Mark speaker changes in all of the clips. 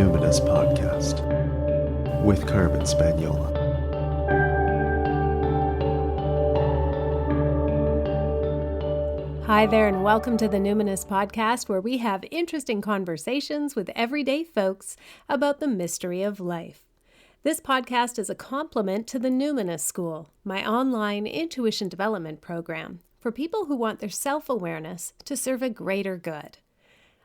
Speaker 1: Numinous Podcast with Carmen Spaniola.
Speaker 2: Hi there, and welcome to the Numinous Podcast, where we have interesting conversations with everyday folks about the mystery of life. This podcast is a complement to the Numinous School, my online intuition development program for people who want their self-awareness to serve a greater good.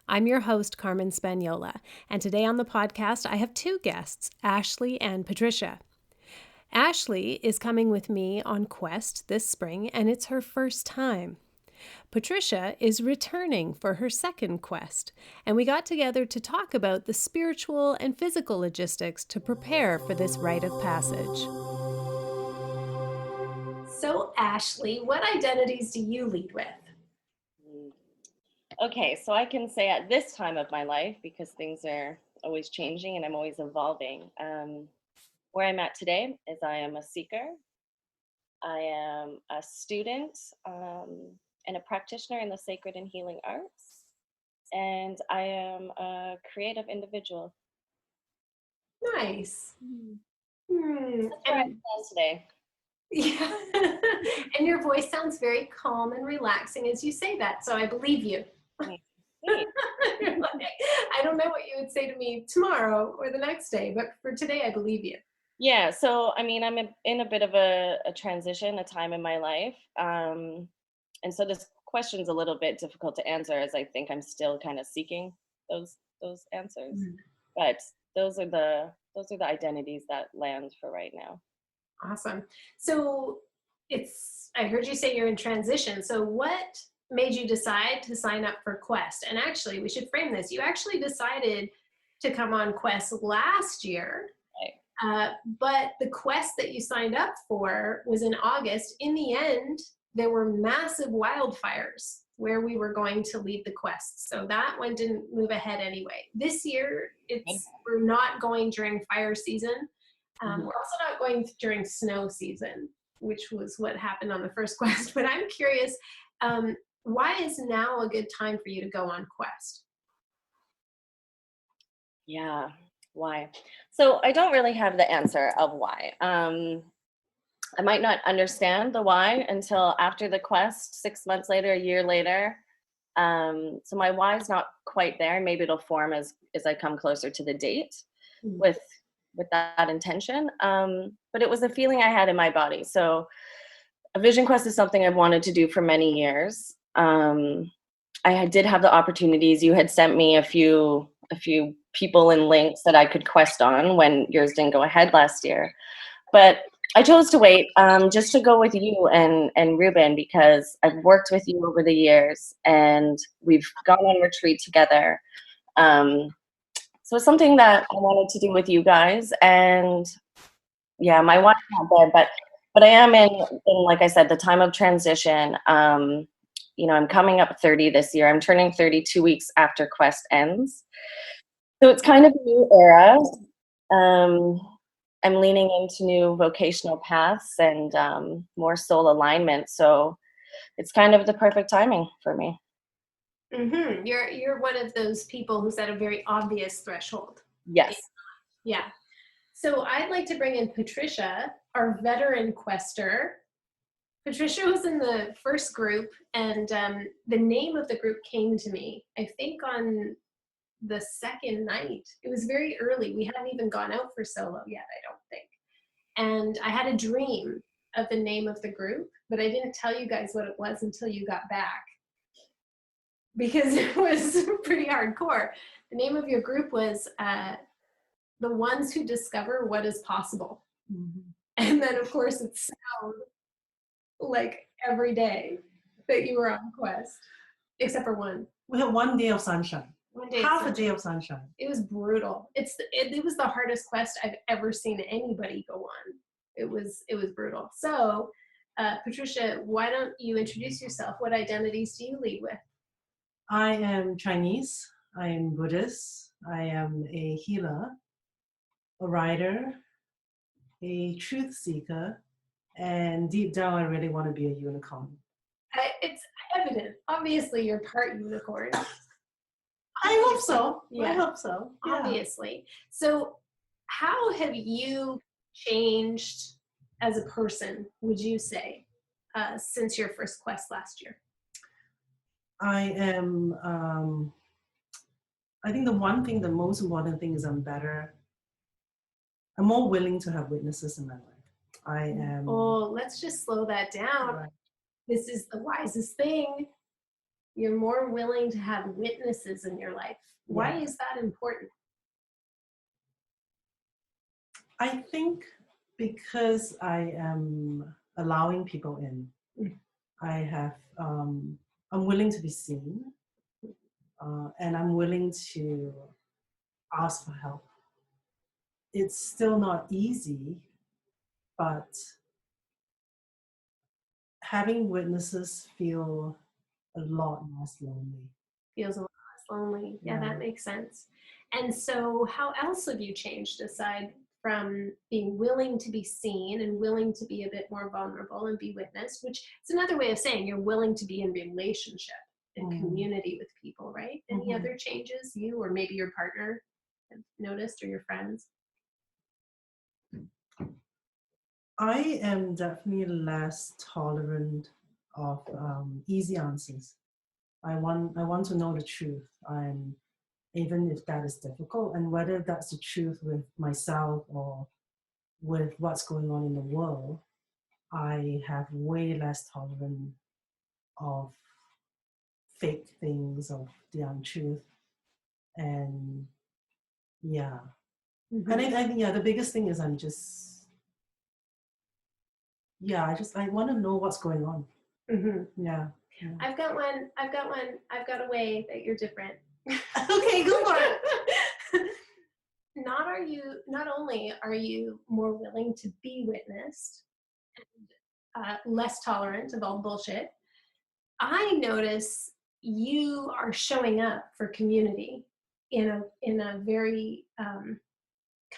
Speaker 2: I'm your host, Carmen Spaniola, and today on the podcast I have two guests, Ashley and Patricia. Ashley is coming with me on Quest this spring, and it's her first time. Patricia is returning for her second quest, and we got together to talk about the spiritual and physical logistics to prepare for this rite of passage. So, Ashley, what identities do you lead with?
Speaker 3: Okay, so I can say at this time of my life, because things are always changing and I'm always evolving, where I'm at today is I am a seeker, I am a student, and a practitioner in the sacred and healing arts, and I am a creative individual.
Speaker 2: Nice.
Speaker 3: That's where I'm at today.
Speaker 2: Yeah. And your voice sounds very calm and relaxing as you say that, so I believe you. I don't know what you would say to me tomorrow or the next day, but for today, I believe you.
Speaker 3: Yeah, so I mean, I'm in a bit of a transition, a time in my life. And so this question's a little bit difficult to answer, as I think I'm still kind of seeking those answers. Mm-hmm. But those are the identities that land for right now.
Speaker 2: Awesome. So I heard you say you're in transition. So what made you decide to sign up for Quest? And actually, we should frame this. You actually decided to come on Quest last year. Right. But the Quest that you signed up for was in August. In the end, there were massive wildfires where we were going to lead the quest. So that one didn't move ahead anyway. This year, we're not going during fire season. We're also not going during snow season, which was what happened on the first quest. But I'm curious, why is now a good time for you to go on Quest?
Speaker 3: Yeah, why? So I don't really have the answer of why. I might not understand the why until after the quest, 6 months later, a year later. So my why is not quite there. Maybe it'll form as I come closer to the date with that intention. But it was a feeling I had in my body. So a vision quest is something I've wanted to do for many years. I did have the opportunities. You had sent me a few people and links that I could quest on when yours didn't go ahead last year. But I chose to wait just to go with you and Ruben, because I've worked with you over the years and we've gone on retreat together. So it's something that I wanted to do with you guys. And yeah, my wife's not there, but I am in, like I said, the time of transition. I'm coming up 30 this year. I'm turning 30 2 weeks after Quest ends. So it's kind of a new era. I'm leaning into new vocational paths and more soul alignment. So it's kind of the perfect timing for me.
Speaker 2: Mm-hmm. You're one of those people who's at a very obvious threshold.
Speaker 3: Yes.
Speaker 2: Yeah. So I'd like to bring in Patricia, our veteran quester. Patricia was in the first group, and the name of the group came to me, I think, on the second night. It was very early. We hadn't even gone out for solo yet, I don't think. And I had a dream of the name of the group, but I didn't tell you guys what it was until you got back, because it was pretty hardcore. The name of your group was The Ones Who Discover What Is Possible. Mm-hmm. And then, of course, it sounds like every day that you were on Quest, except for one.
Speaker 4: We had 1 day of sunshine. Half a day of sunshine.
Speaker 2: It was brutal. It was the hardest quest I've ever seen anybody go on. It was brutal. So, Patricia, why don't you introduce yourself? What identities do you lead with?
Speaker 4: I am Chinese. I am Buddhist. I am a healer, a writer, a truth seeker, and deep down, I really want to be a unicorn.
Speaker 2: It's evident. Obviously, you're part unicorn.
Speaker 4: I hope so.
Speaker 2: Yeah.
Speaker 4: I hope so. Yeah.
Speaker 2: Obviously. So how have you changed as a person, would you say, since your first quest last year?
Speaker 4: I am, I think the most important thing is I'm more willing to have witnesses in my life. I am.
Speaker 2: Oh, let's just slow that down.
Speaker 4: Right.
Speaker 2: This is the wisest thing. You're more willing to have witnesses in your life. Why is that important?
Speaker 4: I think because I am allowing people in. I have, I'm willing to be seen, and I'm willing to ask for help. It's still not easy, but having witnesses feel a lot less lonely.
Speaker 2: Feels a lot less lonely. Yeah,
Speaker 4: Yeah.
Speaker 2: that makes sense. And so how else have you changed aside from being willing to be seen and willing to be a bit more vulnerable and be witnessed, which is another way of saying you're willing to be in relationship and community with people, right? Any other changes you or maybe your partner have noticed or your friends?
Speaker 4: I am definitely less tolerant of easy answers. I want to know the truth. Even if that is difficult, and whether that's the truth with myself or with what's going on in the world, I have way less tolerance of fake things, of the untruth, and yeah. And I think the biggest thing is I'm just I want to know what's going on. Yeah.
Speaker 2: I've got a way that you're different.
Speaker 4: Okay, go for it.
Speaker 2: Not only are you more willing to be witnessed and less tolerant of all bullshit, I notice you are showing up for community in a very kind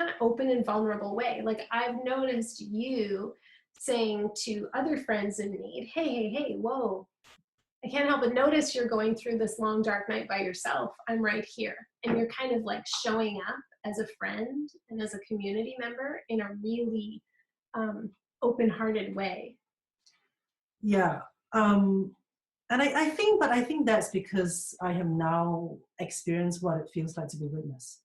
Speaker 2: of open and vulnerable way. Like I've noticed you saying to other friends in need, hey, whoa, I can't help but notice you're going through this long, dark night by yourself. I'm right here. And you're kind of like showing up as a friend and as a community member in a really open-hearted way.
Speaker 4: Yeah. And I think that's because I have now experienced what it feels like to be witnessed.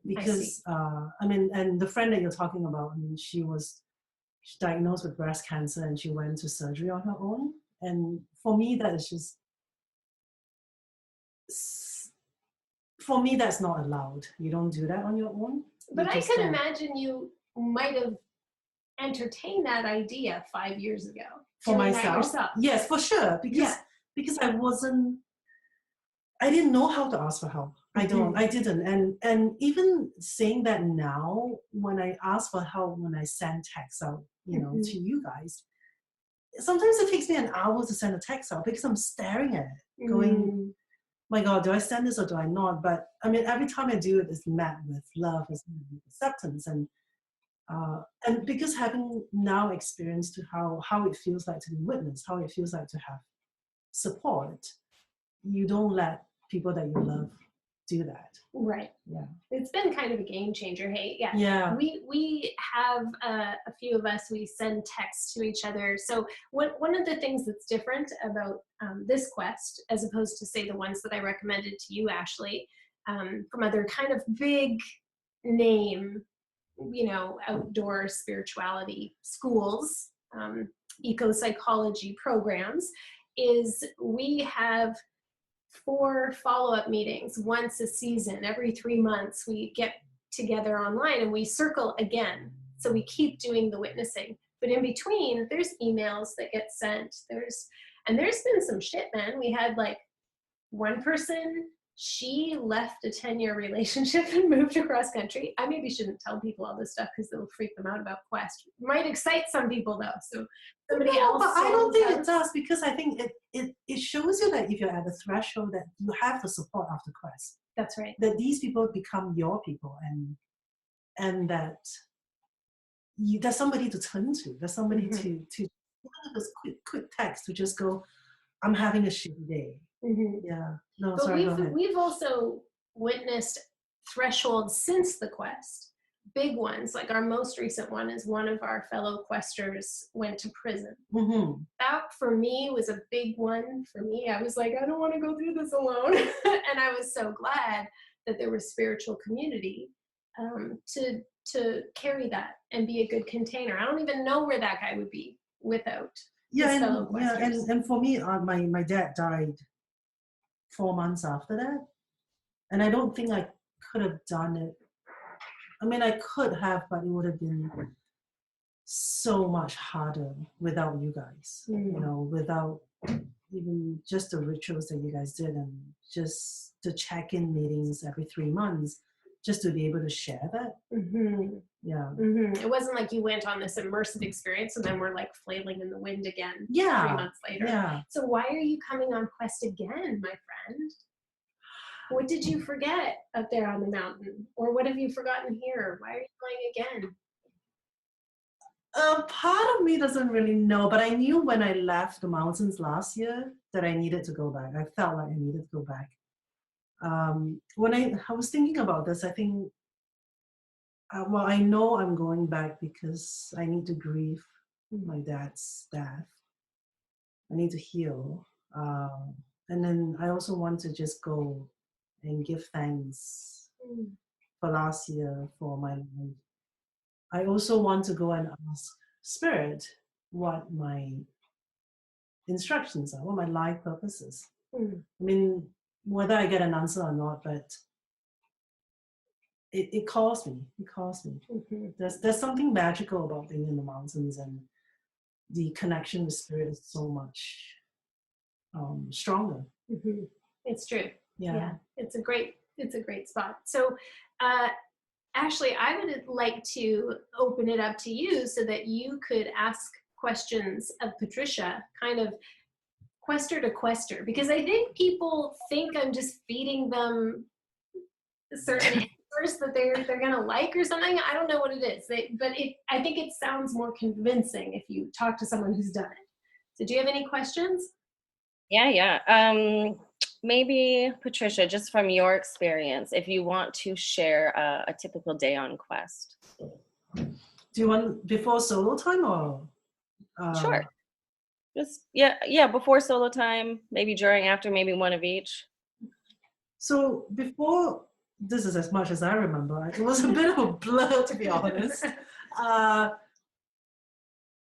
Speaker 4: Because I mean, and the friend that you're talking about, I mean, she's diagnosed with breast cancer and she went to surgery on her own. And for me, that is just, for me, that's not allowed. You don't do that on your own.
Speaker 2: But I can imagine you might have entertained that idea 5 years ago.
Speaker 4: For myself? Yes, for sure. Because I didn't know how to ask for help. I didn't. And even saying that now, when I ask for help, when I send texts out, to you guys, sometimes it takes me an hour to send a text out because I'm staring at it, going, my God, do I send this or do I not? But I mean, every time I do it, it's met with love, it's met with acceptance. And because having now experienced to how it feels like to be witnessed, how it feels like to have support, you don't let people that you love do that.
Speaker 2: Right.
Speaker 4: Yeah.
Speaker 2: It's been kind of a game changer. Hey, yeah.
Speaker 4: Yeah.
Speaker 2: We have a few of us, we send texts to each other. So one of the things that's different about this quest, as opposed to say the ones that I recommended to you, Ashley, from other kind of big name, outdoor spirituality schools, eco-psychology programs, is we have 4 follow-up meetings once a season. Every 3 months we get together online and we circle again. So we keep doing the witnessing. But in between, there's emails that get sent. There's been some shit, man. We had like one person, she left a 10-year relationship and moved across country. I maybe shouldn't tell people all this stuff because it'll freak them out about Quest. Might excite some people though. So somebody else.
Speaker 4: But I don't think it does, because I think it shows you that if you're at a threshold that you have the support of the Quest.
Speaker 2: That's right.
Speaker 4: That these people become your people, and that there's somebody to turn to. There's somebody to those quick text to just go, I'm having a shitty day.
Speaker 2: Mhm.
Speaker 4: Yeah. No,
Speaker 2: But
Speaker 4: sorry, go ahead.
Speaker 2: we've also witnessed thresholds since the quest. Big ones, like our most recent one is one of our fellow questers went to prison.
Speaker 4: Mm-hmm.
Speaker 2: That for me was a big one for me. I was like, I don't want to go through this alone. And I was so glad that there was spiritual community to carry that and be a good container. I don't even know where that guy would be without his fellow questers.
Speaker 4: And for me, my dad died 4 months after that, and I don't think I could have done it. I mean, I could have, but it would have been so much harder without you guys. You know, without even just the rituals that you guys did, and just the check-in meetings every 3 months, just to be able to share that.
Speaker 2: Mm-hmm.
Speaker 4: Yeah.
Speaker 2: Mm-hmm. It wasn't like you went on this immersive experience and then we're like flailing in the wind again 3 months later.
Speaker 4: Yeah.
Speaker 2: So why are you coming on quest again, my friend? What did you forget up there on the mountain? Or what have you forgotten here? Why are you going again?
Speaker 4: Part of me doesn't really know, but I knew when I left the mountains last year that I needed to go back. I felt like I needed to go back. When I was thinking about this, I think, well, I know I'm going back because I need to grieve my dad's death. I need to heal. And then I also want to just go and give thanks for last year, for my life. I also want to go and ask Spirit what my instructions are, what my life purpose is. I mean, whether I get an answer or not, but it calls me. It calls me. There's something magical about being in the mountains, and the connection with Spirit is so much stronger.
Speaker 2: It's true.
Speaker 4: Yeah.
Speaker 2: It's a great spot. So Ashley, I would like to open it up to you so that you could ask questions of Patricia, kind of quester to quester, because I think people think I'm just feeding them certain answers that they're gonna like or something. I don't know what it is, I think it sounds more convincing if you talk to someone who's done it. So do you have any questions?
Speaker 3: Yeah. Maybe Patricia, just from your experience, if you want to share a typical day on quest.
Speaker 4: Do you want before solo time or?
Speaker 3: Sure. Just before solo time, maybe during, after, maybe one of each.
Speaker 4: So before, this is as much as I remember. It was a bit of a blur, to be honest.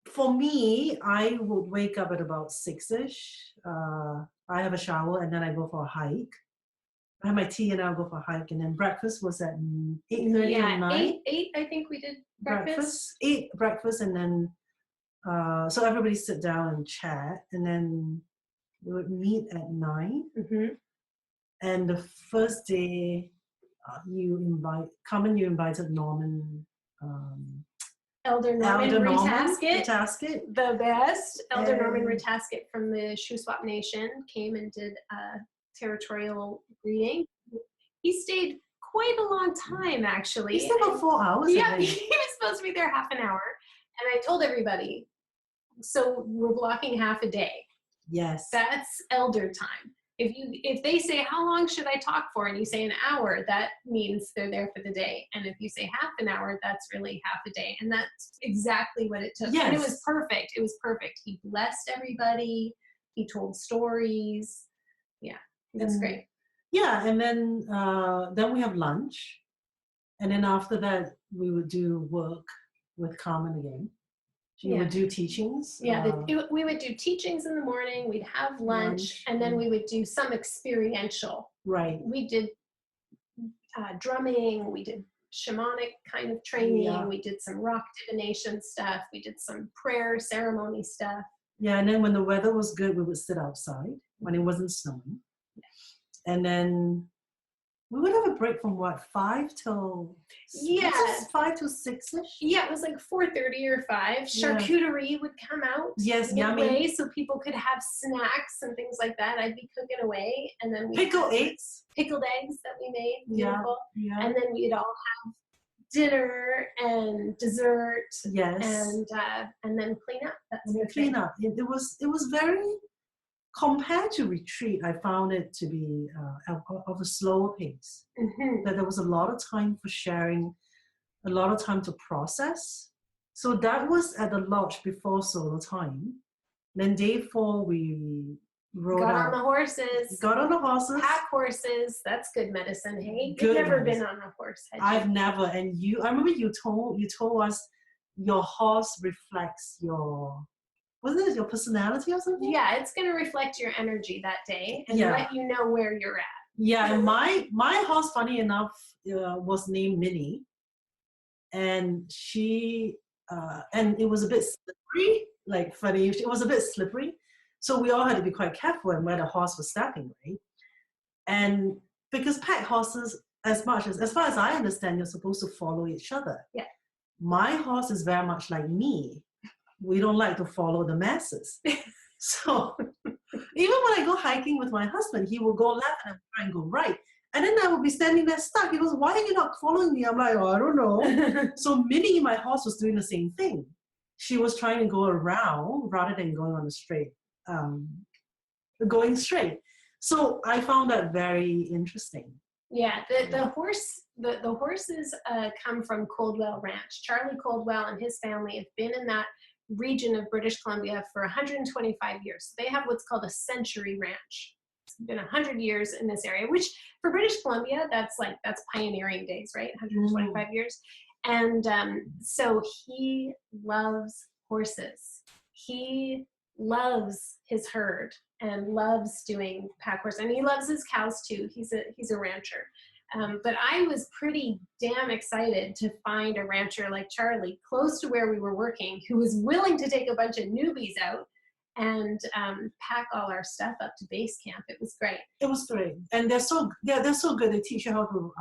Speaker 4: For me, I would wake up at about 6-ish. I have a shower and then I go for a hike. I have my tea and I'll go for a hike, and then breakfast was at 8:30 or 9.
Speaker 2: 8 I think we did breakfast.
Speaker 4: 8 breakfast, and then so everybody sit down and chat, and then we would meet at 9. And the first day, you invited Norman.
Speaker 2: Elder Norman
Speaker 4: Retasket,
Speaker 2: the best. Elder Norman Retasket from the Shuswap Nation came and did a territorial reading. He stayed quite a long time, actually.
Speaker 4: He stayed about 4 hours.
Speaker 2: Yeah, he was supposed to be there half an hour. And I told everybody, so we're blocking half a day.
Speaker 4: Yes.
Speaker 2: That's elder time. If they say, how long should I talk for? And you say an hour, that means they're there for the day. And if you say half an hour, that's really half a day. And that's exactly what it took.
Speaker 4: Yes.
Speaker 2: And it was perfect. It was perfect. He blessed everybody. He told stories. Yeah, that's great.
Speaker 4: Yeah, and then we have lunch. And then after that, we would do work with Carmen again. She would do teachings.
Speaker 2: Yeah, we would do teachings in the morning, we'd have lunch, and then we would do some experiential.
Speaker 4: Right.
Speaker 2: We did drumming, we did shamanic kind of training, we did some rock divination stuff, we did some prayer ceremony stuff. Yeah,
Speaker 4: and then when the weather was good, we would sit outside when it wasn't snowing. And then we would have a break from 5 till 5 to 6-ish.
Speaker 2: Yeah, it was like 4:30 or 5. Charcuterie would come out.
Speaker 4: Yes, yummy.
Speaker 2: So people could have snacks and things like that. I'd be cooking away, and then
Speaker 4: pickled eggs that
Speaker 2: we made, beautiful.
Speaker 4: Yeah.
Speaker 2: And then we'd all have dinner and dessert.
Speaker 4: Yes.
Speaker 2: And then clean up.
Speaker 4: Clean up. It was very compared to retreat, I found it to be of a slower pace. That there was a lot of time for sharing, a lot of time to process. So that was at the lodge before solo time. Then day 4, we rode
Speaker 2: Got
Speaker 4: out.
Speaker 2: on the horses.
Speaker 4: Got on the horses.
Speaker 2: Pack horses. That's good medicine, hey?
Speaker 4: Good
Speaker 2: You've never
Speaker 4: medicine.
Speaker 2: been on a horse, had you?
Speaker 4: I've never. And I remember you told us your horse reflects your, wasn't it your personality or something?
Speaker 2: Yeah, it's going to reflect your energy that day and
Speaker 4: Yeah.
Speaker 2: let you know where you're at.
Speaker 4: Yeah, and my horse, funny enough, was named Minnie, and she and it was a bit slippery, like funny. It was a bit slippery, so we all had to be quite careful and where the horse was stepping, right? And because pack horses, as far as I understand, you're supposed to follow each other.
Speaker 2: Yeah.
Speaker 4: My horse is very much like me. We don't like to follow the masses. So even when I go hiking with my husband, he will go left and I try and go right. And then I will be standing there stuck. He goes, "Why are you not following me?" I'm like, "Oh, I don't know." So Minnie, my horse, was doing the same thing. She was trying to go around rather than going on the straight, going straight. So I found that very interesting.
Speaker 2: Yeah, the horses come from Coldwell Ranch. Charlie Coldwell and his family have been in that region of British Columbia for 125 years. They have what's called a century ranch. It's been 100 years in this area, which for British Columbia, that's pioneering days, right? 125 years. And so he loves horses. He loves his herd and loves doing pack horse, and he loves his cows too. He's a rancher. But I was pretty damn excited to find a rancher like Charlie close to where we were working, who was willing to take a bunch of newbies out and pack all our stuff up to base camp. It was great.
Speaker 4: It was great, and they're so good. They teach you how to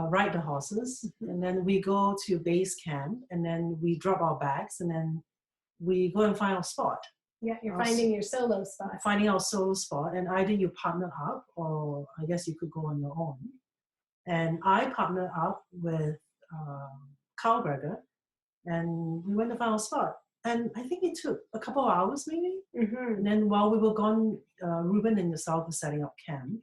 Speaker 4: ride the horses, and then we go to base camp, and then we drop our bags, and then we go and find our spot.
Speaker 2: Yeah, you're finding your solo spot.
Speaker 4: Finding our solo spot, and either you partner up, or I guess you could go on your own. And I partnered up with Carl Berger, and we went to find our spot. And I think it took a couple of hours, maybe. And then while we were gone, Ruben and yourself were setting up camp.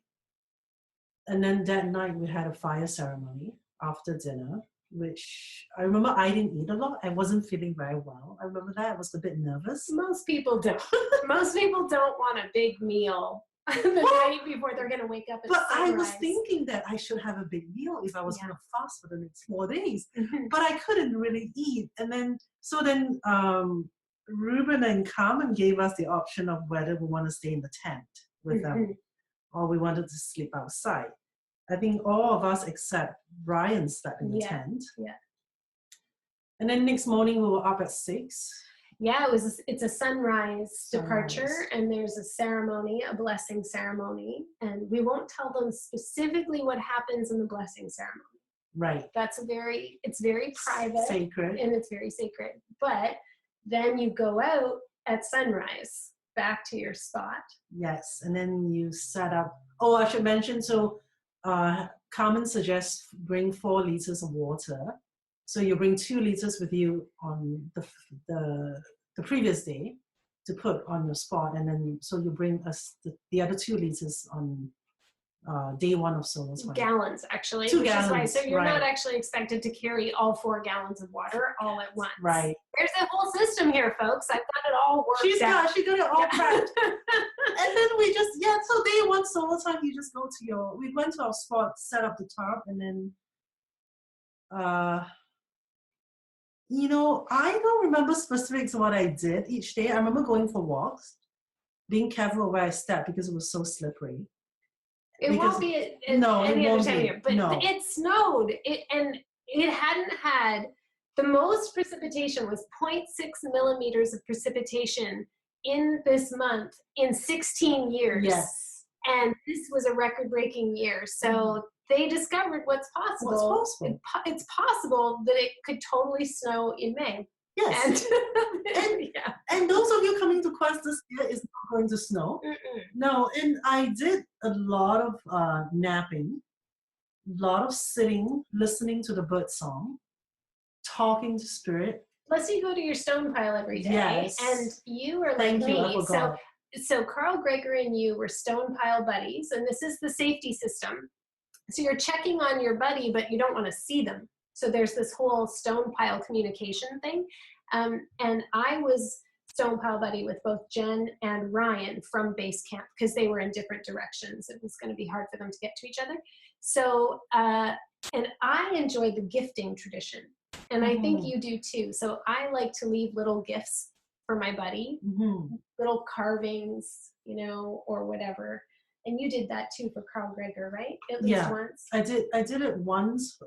Speaker 4: And then that night we had a fire ceremony after dinner, which I remember I didn't eat a lot. I wasn't feeling very well. I remember that. I was a bit nervous.
Speaker 2: Most people don't. Most people don't want a big meal the night before they're going to wake up at
Speaker 4: But
Speaker 2: sunrise.
Speaker 4: I was thinking that I should have a big meal if I was going to fast for the next 4 days. But I couldn't really eat. And then, Ruben and Carmen gave us the option of whether we want to stay in the tent with them or we wanted to sleep outside. I think all of us except Brian slept in the tent. Yeah. And then next morning we were up at 6.
Speaker 2: Yeah, it's a sunrise departure, and there's a ceremony, a blessing ceremony, and we won't tell them specifically what happens in the blessing ceremony.
Speaker 4: Right.
Speaker 2: It's very private.
Speaker 4: Sacred.
Speaker 2: And it's very sacred. But then you go out at sunrise back to your spot.
Speaker 4: Yes, and then you set up. Oh, I should mention, so Carmen suggests bring 4 liters of water. So you bring 2 liters with you on the previous day to put on your spot, and then so you bring us the other 2 liters on day 1 of solo time.
Speaker 2: Gallons, actually.
Speaker 4: 2 gallons.
Speaker 2: Is why. So you're
Speaker 4: right.
Speaker 2: not actually expected to carry all 4 gallons of water all at once.
Speaker 4: Right.
Speaker 2: There's a whole system here, folks. I've got it all worked out.
Speaker 4: She got it all prepped. And then we just, so day 1 solo time, you just go to we went to our spot, set up the tarp, and then, I don't remember specifics of what I did each day. I remember going for walks, being careful where I stepped because it was so slippery.
Speaker 2: It won't be any other time of year, but it snowed. It hadn't had, the most precipitation was 0.6 millimeters of precipitation in this month in 16 years.
Speaker 4: Yes.
Speaker 2: And this was a record-breaking year. So they discovered what's possible. It's possible that it could totally snow in May.
Speaker 4: Yes. And those of you coming to Quest this year, is not going to snow. No, and I did a lot of napping, a lot of sitting, listening to the bird song, talking to spirit.
Speaker 2: Plus you go to your stone pile every day.
Speaker 4: Yes.
Speaker 2: And you are like
Speaker 4: Thank you, I
Speaker 2: me.
Speaker 4: forgot.
Speaker 2: So so Carl Greger and you were stone pile buddies, and this is the safety system. So you're checking on your buddy, but you don't want to see them. So there's this whole stone pile communication thing. And I was stone pile buddy with both Jen and Ryan from base camp because they were in different directions. It was going to be hard for them to get to each other. So, and I enjoyed the gifting tradition. And I think you do too. So I like to leave little gifts for my buddy, little carvings, you know, or whatever. And you did that too for Carl Greger, right? At least once.
Speaker 4: I did it once,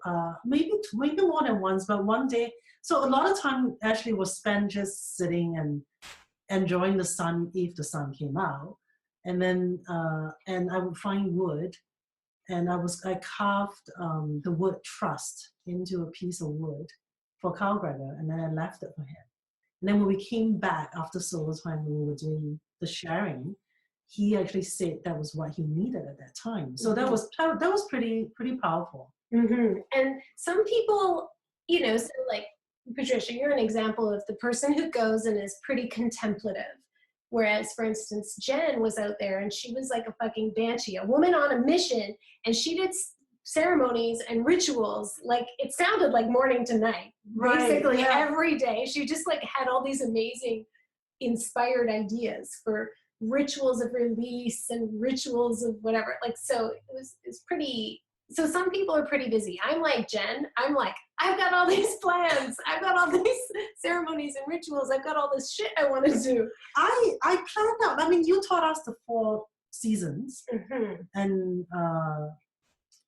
Speaker 4: maybe more than once, but one day. So a lot of time actually was spent just sitting and enjoying the sun if the sun came out, and then and I would find wood, and I carved the wood truss into a piece of wood for Carl Greger, and then I left it for him. And then when we came back after solo time, when we were doing the sharing, he actually said that was what he needed at that time. So that was pretty powerful.
Speaker 2: And some people, you know, so like Patricia, you're an example of the person who goes and is pretty contemplative. Whereas, for instance, Jen was out there and she was like a fucking banshee, a woman on a mission, and she did ceremonies and rituals. Like it sounded like morning to night, basically every day. She just like had all these amazing inspired ideas for rituals of release and rituals of whatever. Like, so it's pretty, so some people are pretty busy. I'm like Jen, I'm like, I've got all these plans. I've got all these ceremonies and rituals. I've got all this shit I want to do.
Speaker 4: I planned out. I mean, you taught us the 4 seasons, and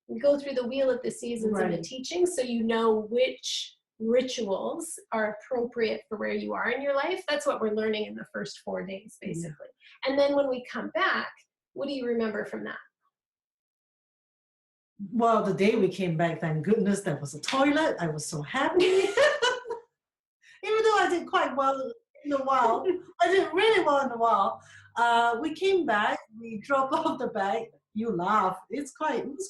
Speaker 2: we go through the wheel of the seasons of the teaching, so you know which rituals are appropriate for where you are in your life. That's what we're learning in the first 4 days, basically. And then when we come back, what do you remember from that?
Speaker 4: Well, the day we came back, thank goodness there was a toilet. I was so happy. Even though I did quite well in the wild, I did really well in the wild. We came back, we dropped off the bag. You laugh. It was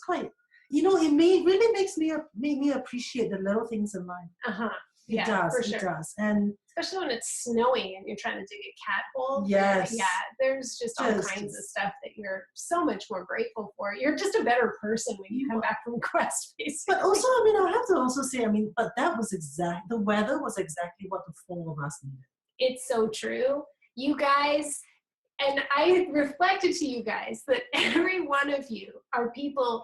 Speaker 4: quite. You know, it really makes me appreciate the little things in life. It does. For sure. It does. And
Speaker 2: especially when it's snowing and you're trying to dig a cat hole.
Speaker 4: Yes.
Speaker 2: Yeah, there's just all kinds of stuff that you're so much more grateful for. You're just a better person when you come back from Quest, basically.
Speaker 4: But also, I mean, I have to also say, I mean, but that was the weather was exactly what the 4 of us needed.
Speaker 2: It's so true. You guys, and I reflected to you guys that every one of you are people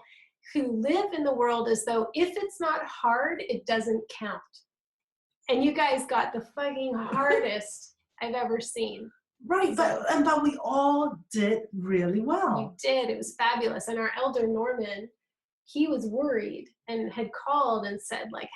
Speaker 2: who live in the world as though if it's not hard, it doesn't count. And you guys got the fucking hardest I've ever seen.
Speaker 4: Right, so, but we all did really well.
Speaker 2: You did. It was fabulous. And our elder Norman, he was worried and had called and said, like,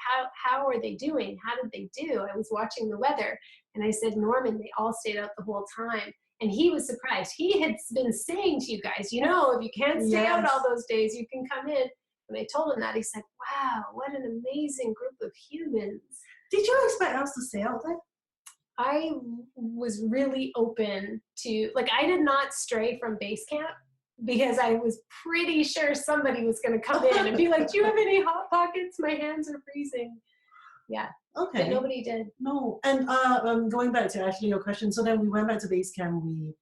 Speaker 2: how are they doing? How did they do? I was watching the weather. And I said, Norman, they all stayed out the whole time. And he was surprised. He had been saying to you guys, you know, if you can't stay out all those days, you can come in. When I told him that, he said, wow, what an amazing group of humans.
Speaker 4: Did you expect us to stay out there?
Speaker 2: I was really open to, like, I did not stray from base camp because I was pretty sure somebody was going to come in and be like, do you have any Hot Pockets? My hands are freezing. Yeah.
Speaker 4: Okay.
Speaker 2: But nobody did.
Speaker 4: No. And going back to actually your question, so then we went back to base camp, we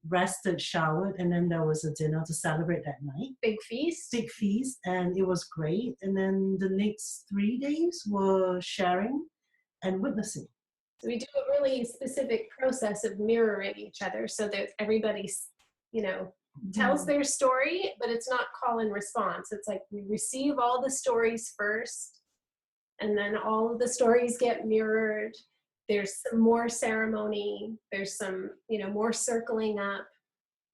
Speaker 4: rested, showered, and then there was a dinner to celebrate that night.
Speaker 2: Big feast.
Speaker 4: Big feast, and it was great. And then the next 3 days were sharing and witnessing.
Speaker 2: So we do a really specific process of mirroring each other so that everybody's, you know, tells their story, but it's not call and response. It's like we receive all the stories first, and then all of the stories get mirrored. There's some more ceremony. There's some, you know, more circling up,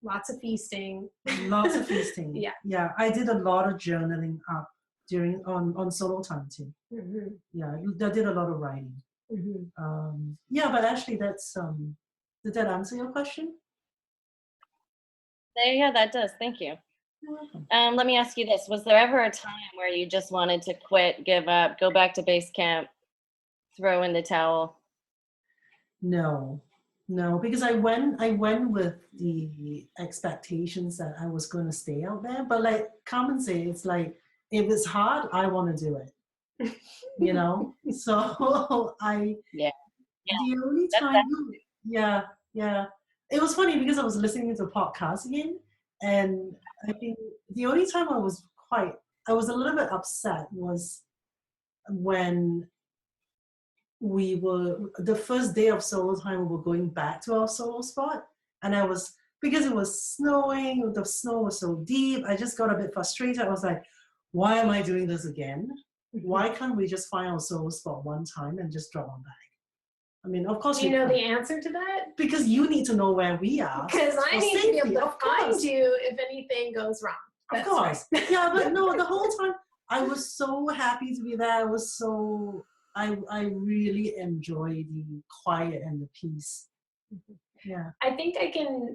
Speaker 2: lots of feasting.
Speaker 4: Lots of feasting. Yeah. I did a lot of journaling up on solo time too. Yeah, I did a lot of writing. Yeah, but actually that's, did that answer your question?
Speaker 3: Yeah, that does. Thank you.
Speaker 4: You're welcome.
Speaker 3: Let me ask you this. Was there ever a time where you just wanted to quit, give up, go back to base camp, throw in the towel?
Speaker 4: No, because I went with the expectations that I was going to stay out there. But like Carmen said, it's like, if it's hard, I want to do it. You know? So the only time, it was funny because I was listening to a podcast again, and I think the only time I was a little bit upset was when we were, the first day of solo time, we were going back to our solo spot, and because it was snowing, the snow was so deep, I just got a bit frustrated. I was like, why am I doing this again? Why can't we just find our solo spot one time and just drop on back? I mean, of course
Speaker 2: Do you know the answer to that?
Speaker 4: because you need to know where we are.
Speaker 2: Because I
Speaker 4: for
Speaker 2: need to be
Speaker 4: safety,
Speaker 2: able to
Speaker 4: of course.
Speaker 2: find you if anything goes wrong.
Speaker 4: Of
Speaker 2: That's
Speaker 4: course.
Speaker 2: right.
Speaker 4: Yeah, but no, the whole time I was so happy to be there. I really enjoy the quiet and the peace. Yeah.
Speaker 2: I think I can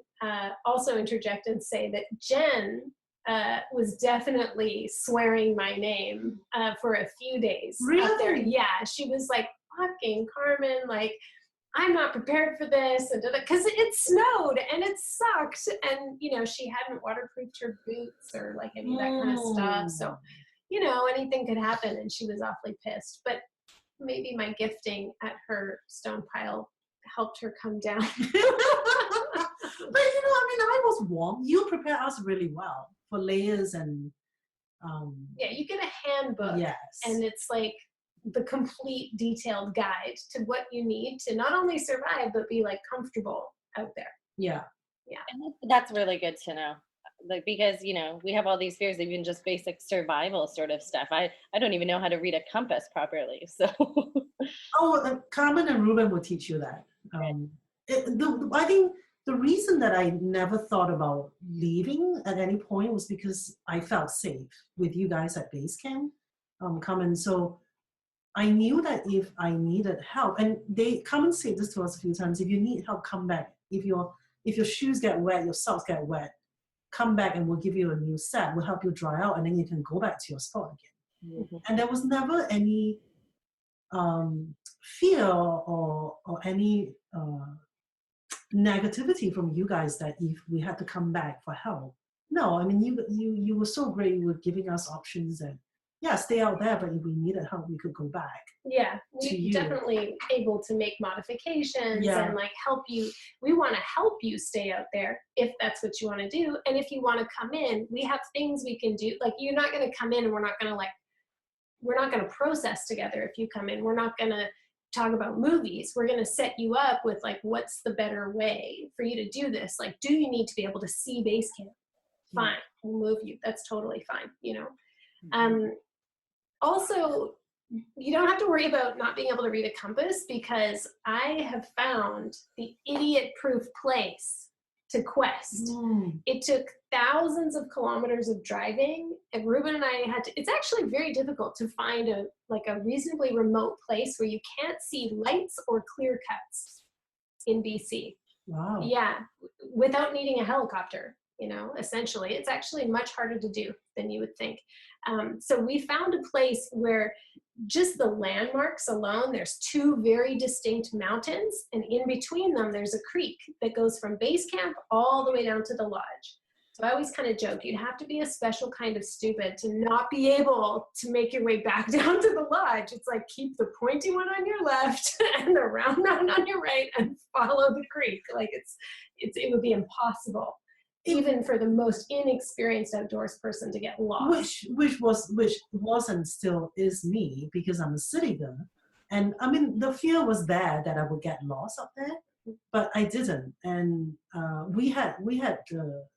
Speaker 2: also interject and say that Jen was definitely swearing my name for a few days up there.
Speaker 4: Really?
Speaker 2: Yeah, she was like, fucking Carmen, like, I'm not prepared for this, and because it snowed and it sucked, and you know she hadn't waterproofed her boots or like any of that kind of stuff. So, you know, anything could happen, and she was awfully pissed. But maybe my gifting at her stone pile helped her come down.
Speaker 4: But you know, I mean, I was warm. You prepared us really well for layers and
Speaker 2: Yeah, you get a handbook,
Speaker 4: yes.
Speaker 2: and it's like the complete detailed guide to what you need to not only survive but be like comfortable out there.
Speaker 4: Yeah.
Speaker 3: And that's really good to know. Like, because, you know, we have all these fears, even just basic survival sort of stuff. I don't even know how to read a compass properly. So
Speaker 4: Oh, Carmen and Ruben will teach you that. I think the reason that I never thought about leaving at any point was because I felt safe with you guys at base camp. Carmen, so I knew that if I needed help, and they come and say this to us a few times, if you need help, come back. If your shoes get wet, your socks get wet, come back and we'll give you a new set. We'll help you dry out, and then you can go back to your spot again.
Speaker 3: Mhm.
Speaker 4: And there was never any fear or any negativity from you guys that if we had to come back for help. No, I mean you were so great. You were giving us options and yeah, stay out there, but if we needed help, we could go back.
Speaker 2: Yeah,
Speaker 4: To
Speaker 2: we
Speaker 4: you.
Speaker 2: definitely able to make modifications
Speaker 4: Yeah.
Speaker 2: and like help you. We want to help you stay out there if that's what you want to do. And if you want to come in, we have things we can do. Like you're not going to come in and we're not going to process together if you come in. We're not going to talk about movies. We're going to set you up with like, what's the better way for you to do this? Like, do you need to be able to see base camp? Fine, we'll move you. That's totally fine, you know? Also, you don't have to worry about not being able to read a compass because I have found the idiot-proof place to quest. It took thousands of kilometers of driving, and Ruben and I it's actually very difficult to find a reasonably remote place where you can't see lights or clear cuts in BC.
Speaker 4: Wow.
Speaker 2: Yeah, without needing a helicopter, you know, essentially. It's actually much harder to do than you would think. So we found a place where just the landmarks alone, there's two very distinct mountains, and in between them, there's a creek that goes from base camp all the way down to the lodge. So I always kind of joke, you'd have to be a special kind of stupid to not be able to make your way back down to the lodge. It's like, keep the pointy one on your left and the round one on your right and follow the creek. Like it would be impossible, even for the most inexperienced outdoors person to get lost.
Speaker 4: Which was and still is me because I'm a city girl. And I mean, the fear was there that I would get lost up there, but I didn't. And we had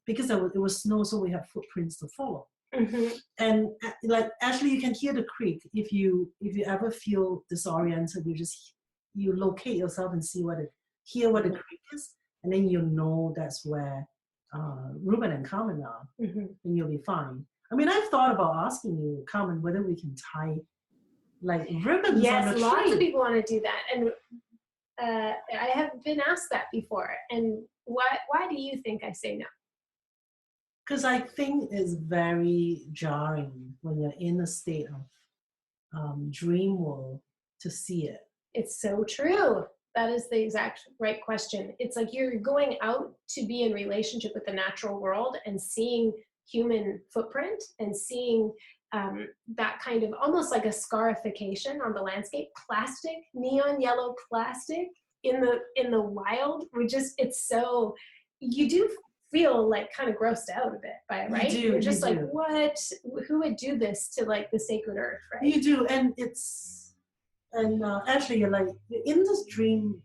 Speaker 4: because it was snow, so we had footprints to follow.
Speaker 2: Mm-hmm.
Speaker 4: And like actually, you can hear the creek if you ever feel disoriented. You locate yourself and hear where the creek is, and then you know that's where Ruben and Carmen are, and you'll be fine. I mean, I've thought about asking you, Carmen, whether we can tie like ribbons on the tree.
Speaker 2: Yes, lots of people want to do that, and I have been asked that before. And why do you think I say no?
Speaker 4: Because I think it's very jarring when you're in a state of dream world to see it.
Speaker 2: It's so true. That is the exact right question. It's like you're going out to be in relationship with the natural world and seeing human footprint and seeing that kind of almost like a scarification on the landscape. Plastic, neon yellow plastic in the wild, it's so, you do feel like kind of grossed out a bit by it, right? You're just like, what? Who would do this to like the sacred earth, right?
Speaker 4: You do, and actually you're like in this dream.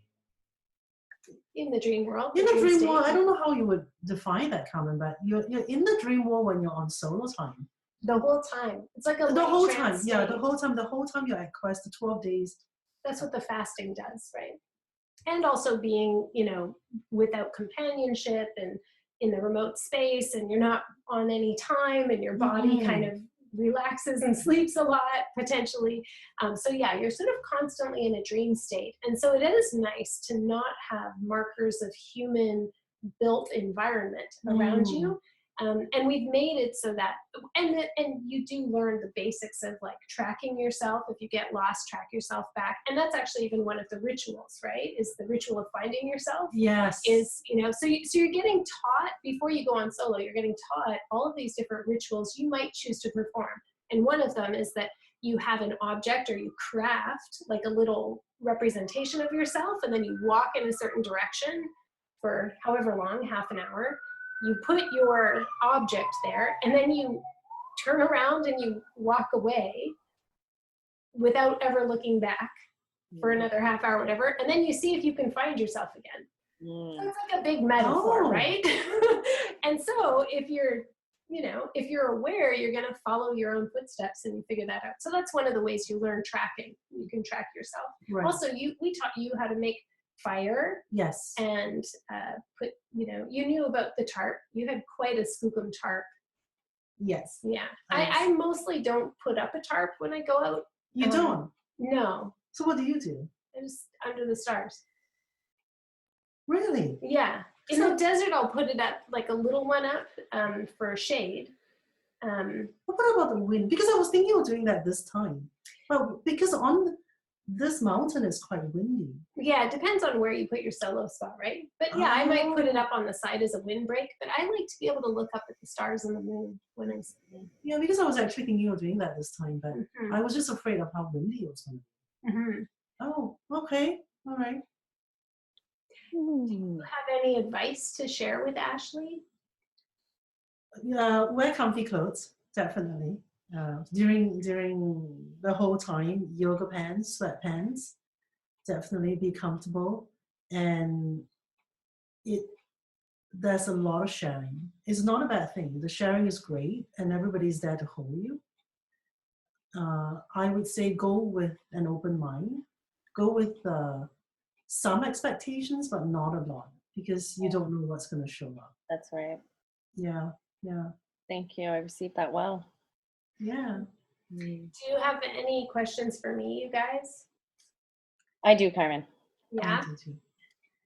Speaker 2: In the dream world.
Speaker 4: In the dream world, I don't know how you would define that, Carmen, but you're in the dream world when you're on solo time.
Speaker 2: The whole time. It's like
Speaker 4: the whole time.
Speaker 2: state.
Speaker 4: Yeah, the whole time you're at quest, the 12 days.
Speaker 2: That's what the fasting does, right? And also being, without companionship and in the remote space, and you're not on any time, and your body kind of relaxes and sleeps a lot potentially. So yeah, you're sort of constantly in a dream state. And so it is nice to not have markers of human built environment around you. And we've made it so that, and you do learn the basics of like tracking yourself. If you get lost, track yourself back. And that's actually even one of the rituals, right? Is the ritual of finding yourself.
Speaker 4: Yes.
Speaker 2: So you're getting taught before you go on solo, you're getting taught all of these different rituals you might choose to perform. And one of them is that you have an object, or you craft like a little representation of yourself, and then you walk in a certain direction for however long, half an hour. You put your object there, and then you turn around and you walk away without ever looking back for another half hour, whatever. And then you see if you can find yourself again. So it's like a big metaphor, right? And so if you're aware, you're going to follow your own footsteps and you figure that out. So that's one of the ways you learn tracking. You can track yourself. Right. Also, we taught you how to make fire.
Speaker 4: Yes.
Speaker 2: And you knew about the tarp. You had quite a skookum tarp.
Speaker 4: Yes.
Speaker 2: Yeah. I mostly don't put up a tarp when I go out.
Speaker 4: You don't?
Speaker 2: No.
Speaker 4: So what do you do?
Speaker 2: I just under the stars.
Speaker 4: Really?
Speaker 2: Yeah. In the desert, I'll put it up, like a little one up for shade.
Speaker 4: What about the wind? Because I was thinking of doing that this time. Well, because on this mountain is quite windy.
Speaker 2: Yeah, it depends on where you put your solo spot, right? But yeah, I might put it up on the side as a windbreak, but I like to be able to look up at the stars and the moon when I'm sitting.
Speaker 4: Yeah, because I was actually thinking of doing that this time, but I was just afraid of how windy it was going to be. Oh, okay. All right.
Speaker 2: Do you have any advice to share with Ashley?
Speaker 4: Wear comfy clothes, definitely. During the whole time, yoga pants, sweatpants, definitely be comfortable. And there's a lot of sharing. It's not a bad thing. The sharing is great, and everybody's there to hold you. I would say go with an open mind. Go with some expectations, but not a lot, because you don't know what's going to show up.
Speaker 3: That's right.
Speaker 4: Yeah.
Speaker 3: Thank you. I received that well.
Speaker 4: Yeah.
Speaker 2: Do you have any questions for me, you guys?
Speaker 3: I do, Carmen.
Speaker 2: Yeah.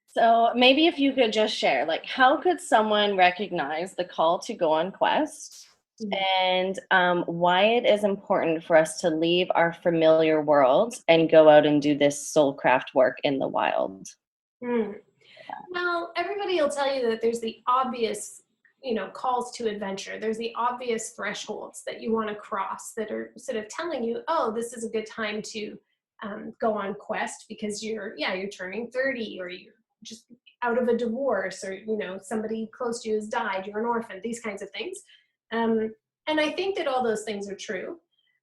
Speaker 3: So maybe if you could just share, like, how could someone recognize the call to go on quest, and why it is important for us to leave our familiar world and go out and do this soulcraft work in the wild?
Speaker 2: Well, everybody will tell you that there's the obvious calls to adventure. There's the obvious thresholds that you want to cross that are sort of telling you, oh, this is a good time to go on quest, because you're turning 30, or you're just out of a divorce, or somebody close to you has died, you're an orphan, these kinds of things. And I think that all those things are true,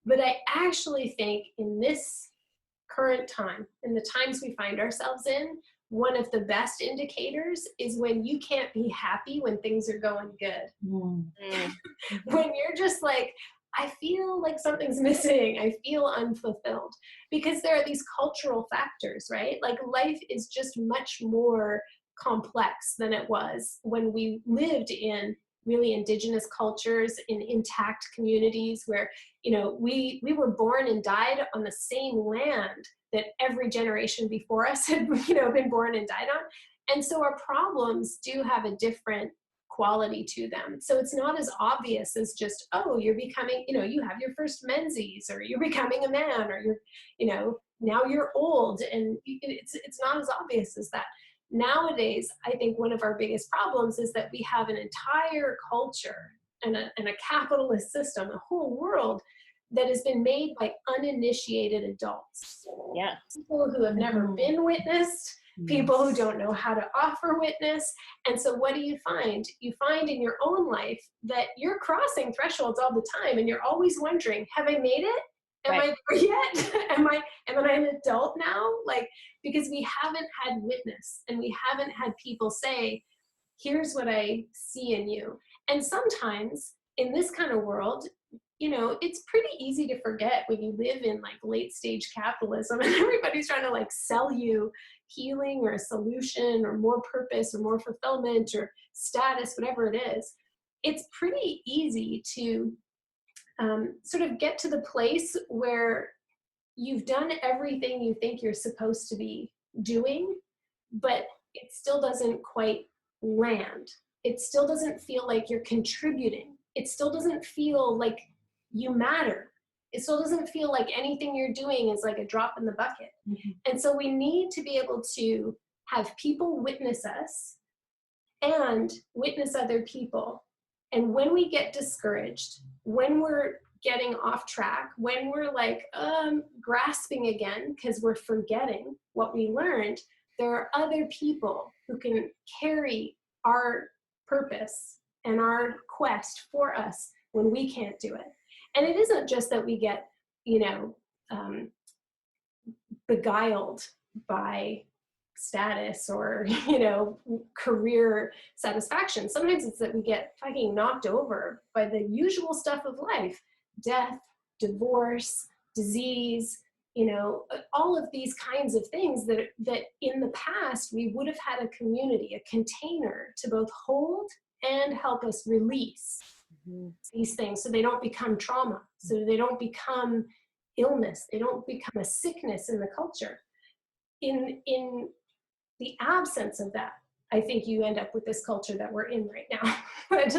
Speaker 2: but I actually think in this current time, in the times we find ourselves in, one of the best indicators is when you can't be happy when things are going good. When you're just like, I feel like something's missing, I feel unfulfilled, because there are these cultural factors, right? Like life is just much more complex than it was when we lived in really indigenous cultures, in intact communities where, we were born and died on the same land that every generation before us had, been born and died on. And so our problems do have a different quality to them. So it's not as obvious as just, oh, you're becoming, you have your first menses, or you're becoming a man, or you're, now you're old. And it's not as obvious as that. Nowadays, I think one of our biggest problems is that we have an entire culture and a capitalist system, a whole world that has been made by uninitiated adults.
Speaker 3: Yeah.
Speaker 2: People who have never been witnessed, people who don't know how to offer witness. And so what do you find? You find in your own life that you're crossing thresholds all the time, and you're always wondering, have I made it? Am I there yet? am I an adult now? Like, because we haven't had witness, and we haven't had people say, here's what I see in you. And sometimes in this kind of world, you know, it's pretty easy to forget when you live in like late stage capitalism and everybody's trying to like sell you healing or a solution or more purpose or more fulfillment or status, whatever it is. It's pretty easy to sort of get to the place where you've done everything you think you're supposed to be doing, but it still doesn't quite land. It still doesn't feel like you're contributing. It still doesn't feel like you matter. It still doesn't feel like anything you're doing is like a drop in the bucket. Mm-hmm. And so we need to be able to have people witness us and witness other people. And when we get discouraged, when we're getting off track, when we're like grasping again because we're forgetting what we learned, there are other people who can carry our purpose and our quest for us when we can't do it. And it isn't just that we get, you know, beguiled by status or, you know, career satisfaction. Sometimes it's that we get fucking knocked over by the usual stuff of life: death, divorce, disease, you know, all of these kinds of things that in the past we would have had a community, a container to both hold and help us release these things, so they don't become trauma, so they don't become illness, they don't become a sickness in the culture. In the absence of that, I think you end up with this culture that we're in right now.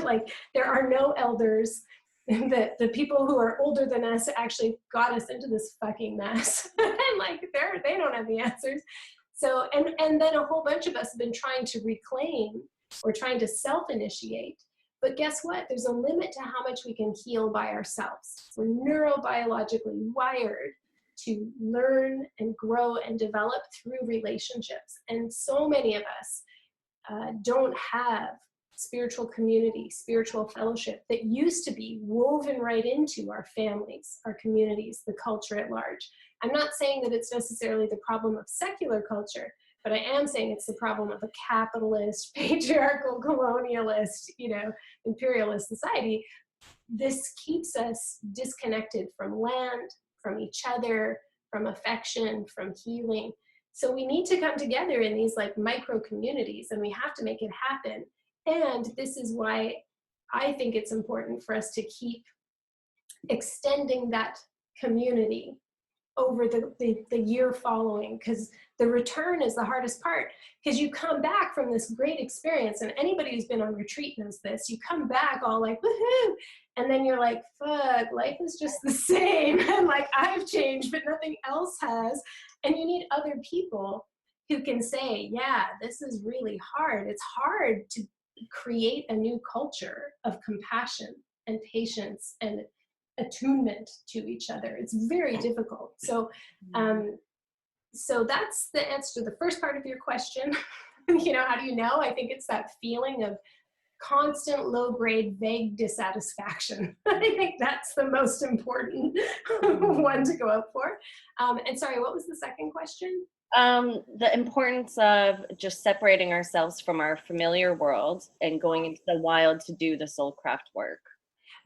Speaker 2: Like, there are no elders. The people who are older than us actually got us into this fucking mess. And like, they don't have the answers. So, and then a whole bunch of us have been trying to reclaim or trying to self-initiate. But guess what? There's a limit to how much we can heal by ourselves. We're neurobiologically wired to learn and grow and develop through relationships. And so many of us don't have spiritual community, spiritual fellowship that used to be woven right into our families, our communities, the culture at large. I'm not saying that it's necessarily the problem of secular culture, but I am saying it's the problem of a capitalist, patriarchal, colonialist, you know, imperialist society. This keeps us disconnected from land, from each other, from affection, from healing. So we need to come together in these like micro communities, and we have to make it happen. And this is why I think it's important for us to keep extending that community over the year following, because the return is the hardest part, because you come back from this great experience, and anybody who's been on retreat knows this. You come back all like, woohoo, and then you're like, fuck, life is just the same, and like, I've changed, but nothing else has. And you need other people who can say, yeah, this is really hard. It's hard to create a new culture of compassion and patience and attunement to each other. It's very difficult. So, so that's the answer to the first part of your question. You know, how do you know? I think it's that feeling of constant low-grade, vague dissatisfaction. I think that's the most important one to go up for. And sorry, what was the second question?
Speaker 3: The importance of just separating ourselves from our familiar world and going into the wild to do the soul craft work.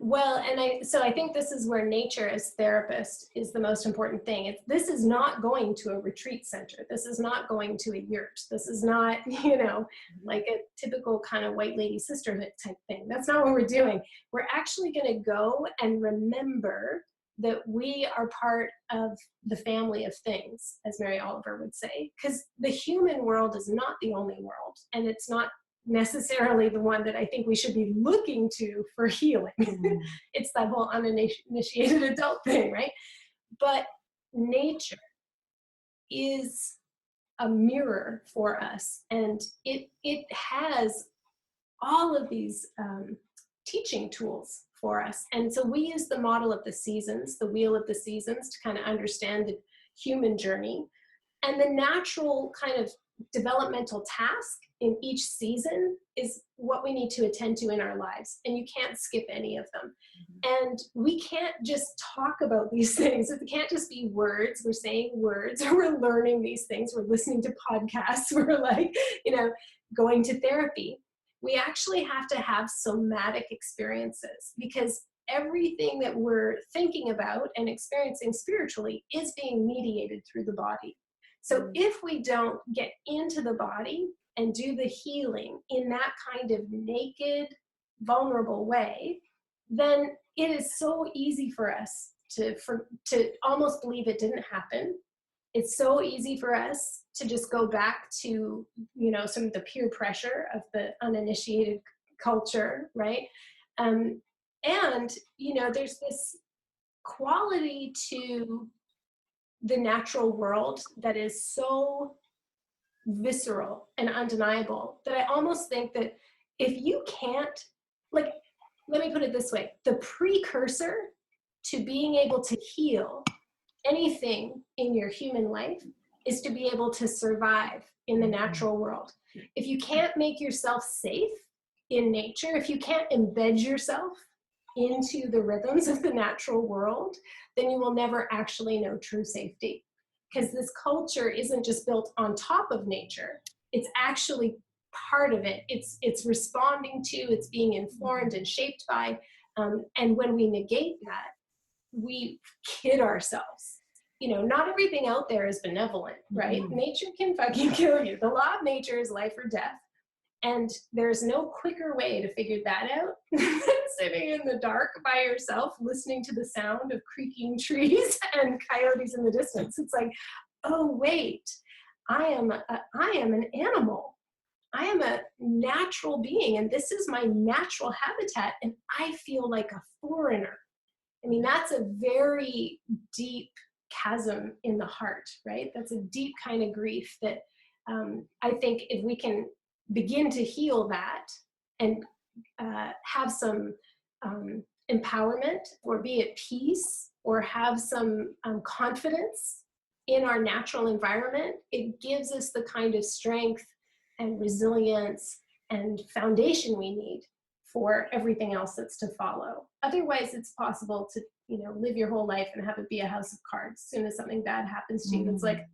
Speaker 2: Well, and I think this is where nature as therapist is the most important thing. This is not going to a retreat center. This is not going to a yurt. This is not, you know, like a typical kind of white lady sisterhood type thing. That's not what we're doing. We're actually going to go and remember that we are part of the family of things, as Mary Oliver would say, because the human world is not the only world, and it's not necessarily the one that I think we should be looking to for healing. It's that whole uninitiated adult thing, right? But nature is a mirror for us, and it has all of these teaching tools for us. And so we use the model of the seasons, the wheel of the seasons, to kind of understand the human journey. And the natural kind of developmental task in each season is what we need to attend to in our lives, and you can't skip any of them. And we can't just talk about these things. It can't just be words. We're saying words, or we're learning these things. We're listening to podcasts. We're like, going to therapy. We actually have to have somatic experiences, because everything that we're thinking about and experiencing spiritually is being mediated through the body. So if we don't get into the body and do the healing in that kind of naked, vulnerable way, then it is so easy for us to almost believe it didn't happen. It's so easy for us to just go back to, sort of the peer pressure of the uninitiated culture, right? And, there's this quality to the natural world that is so visceral and undeniable that I almost think that if you can't, let me put it this way, the precursor to being able to heal anything in your human life is to be able to survive in the natural world. If you can't make yourself safe in nature, if you can't embed yourself into the rhythms of the natural world, then you will never actually know true safety. Because this culture isn't just built on top of nature, it's actually part of it. It's responding to, it's being informed and shaped by, and when we negate that, we kid ourselves. Not everything out there is benevolent, right? Nature can fucking kill you. The law of nature is life or death. And there's no quicker way to figure that out than sitting in the dark by yourself, listening to the sound of creaking trees and coyotes in the distance. It's like, oh, wait, I am an animal. I am a natural being, and this is my natural habitat, and I feel like a foreigner. I mean, that's a very deep chasm in the heart, right? That's a deep kind of grief that I think if we can begin to heal that and have some empowerment, or be at peace, or have some confidence in our natural environment, it gives us the kind of strength and resilience and foundation we need for everything else that's to follow. Otherwise, it's possible to live your whole life and have it be a house of cards. As soon as something bad happens to you, it's like,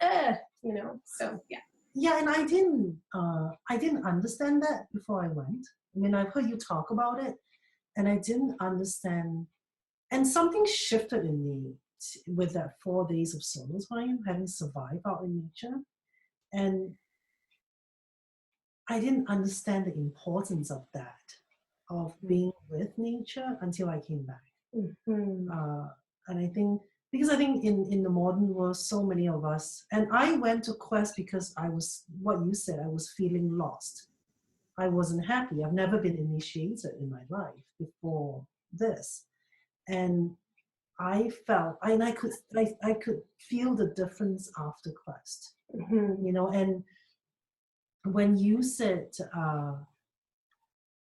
Speaker 2: so yeah.
Speaker 4: Yeah, and I didn't understand that before I went. I mean, I've heard you talk about it, and I didn't understand. And something shifted in me with that 4 days of solo time, having survived out in nature. And I didn't understand the importance of that, of being with nature, until I came back. And I think, because I think in the modern world, so many of us, and I went to Quest because I was, what you said, I was feeling lost. I wasn't happy. I've never been initiated in my life before this. And I felt, and I could feel the difference after Quest, and when you said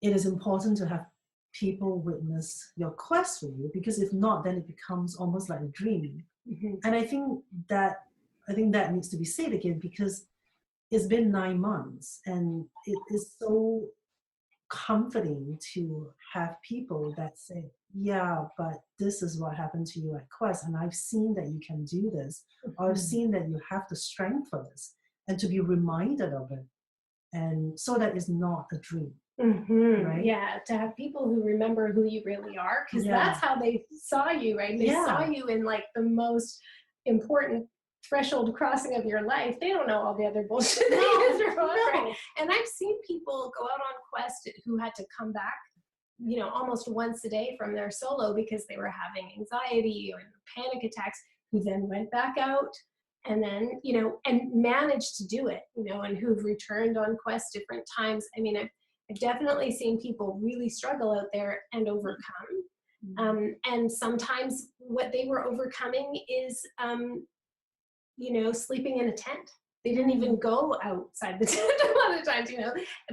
Speaker 4: it is important to have people witness your quest for you, because if not, then it becomes almost like a dream. And I think that needs to be said again, because it's been 9 months, and it is so comforting to have people that say, yeah, but this is what happened to you at Quest, and I've seen that you can do this, or I've seen that you have the strength for this, and to be reminded of it, and so that it's not a dream. Right?
Speaker 2: Yeah, to have people who remember who you really are, because that's how they saw you, right? They saw you in like the most important threshold crossing of your life. They don't know all the other bullshit that you threw on, right? And I've seen people go out on Quest who had to come back, almost once a day from their solo because they were having anxiety or panic attacks, who then went back out and then, and managed to do it, and who've returned on Quest different times. I mean, I've definitely seen people really struggle out there and overcome. And sometimes what they were overcoming is, sleeping in a tent. They didn't even go outside the tent a lot of times,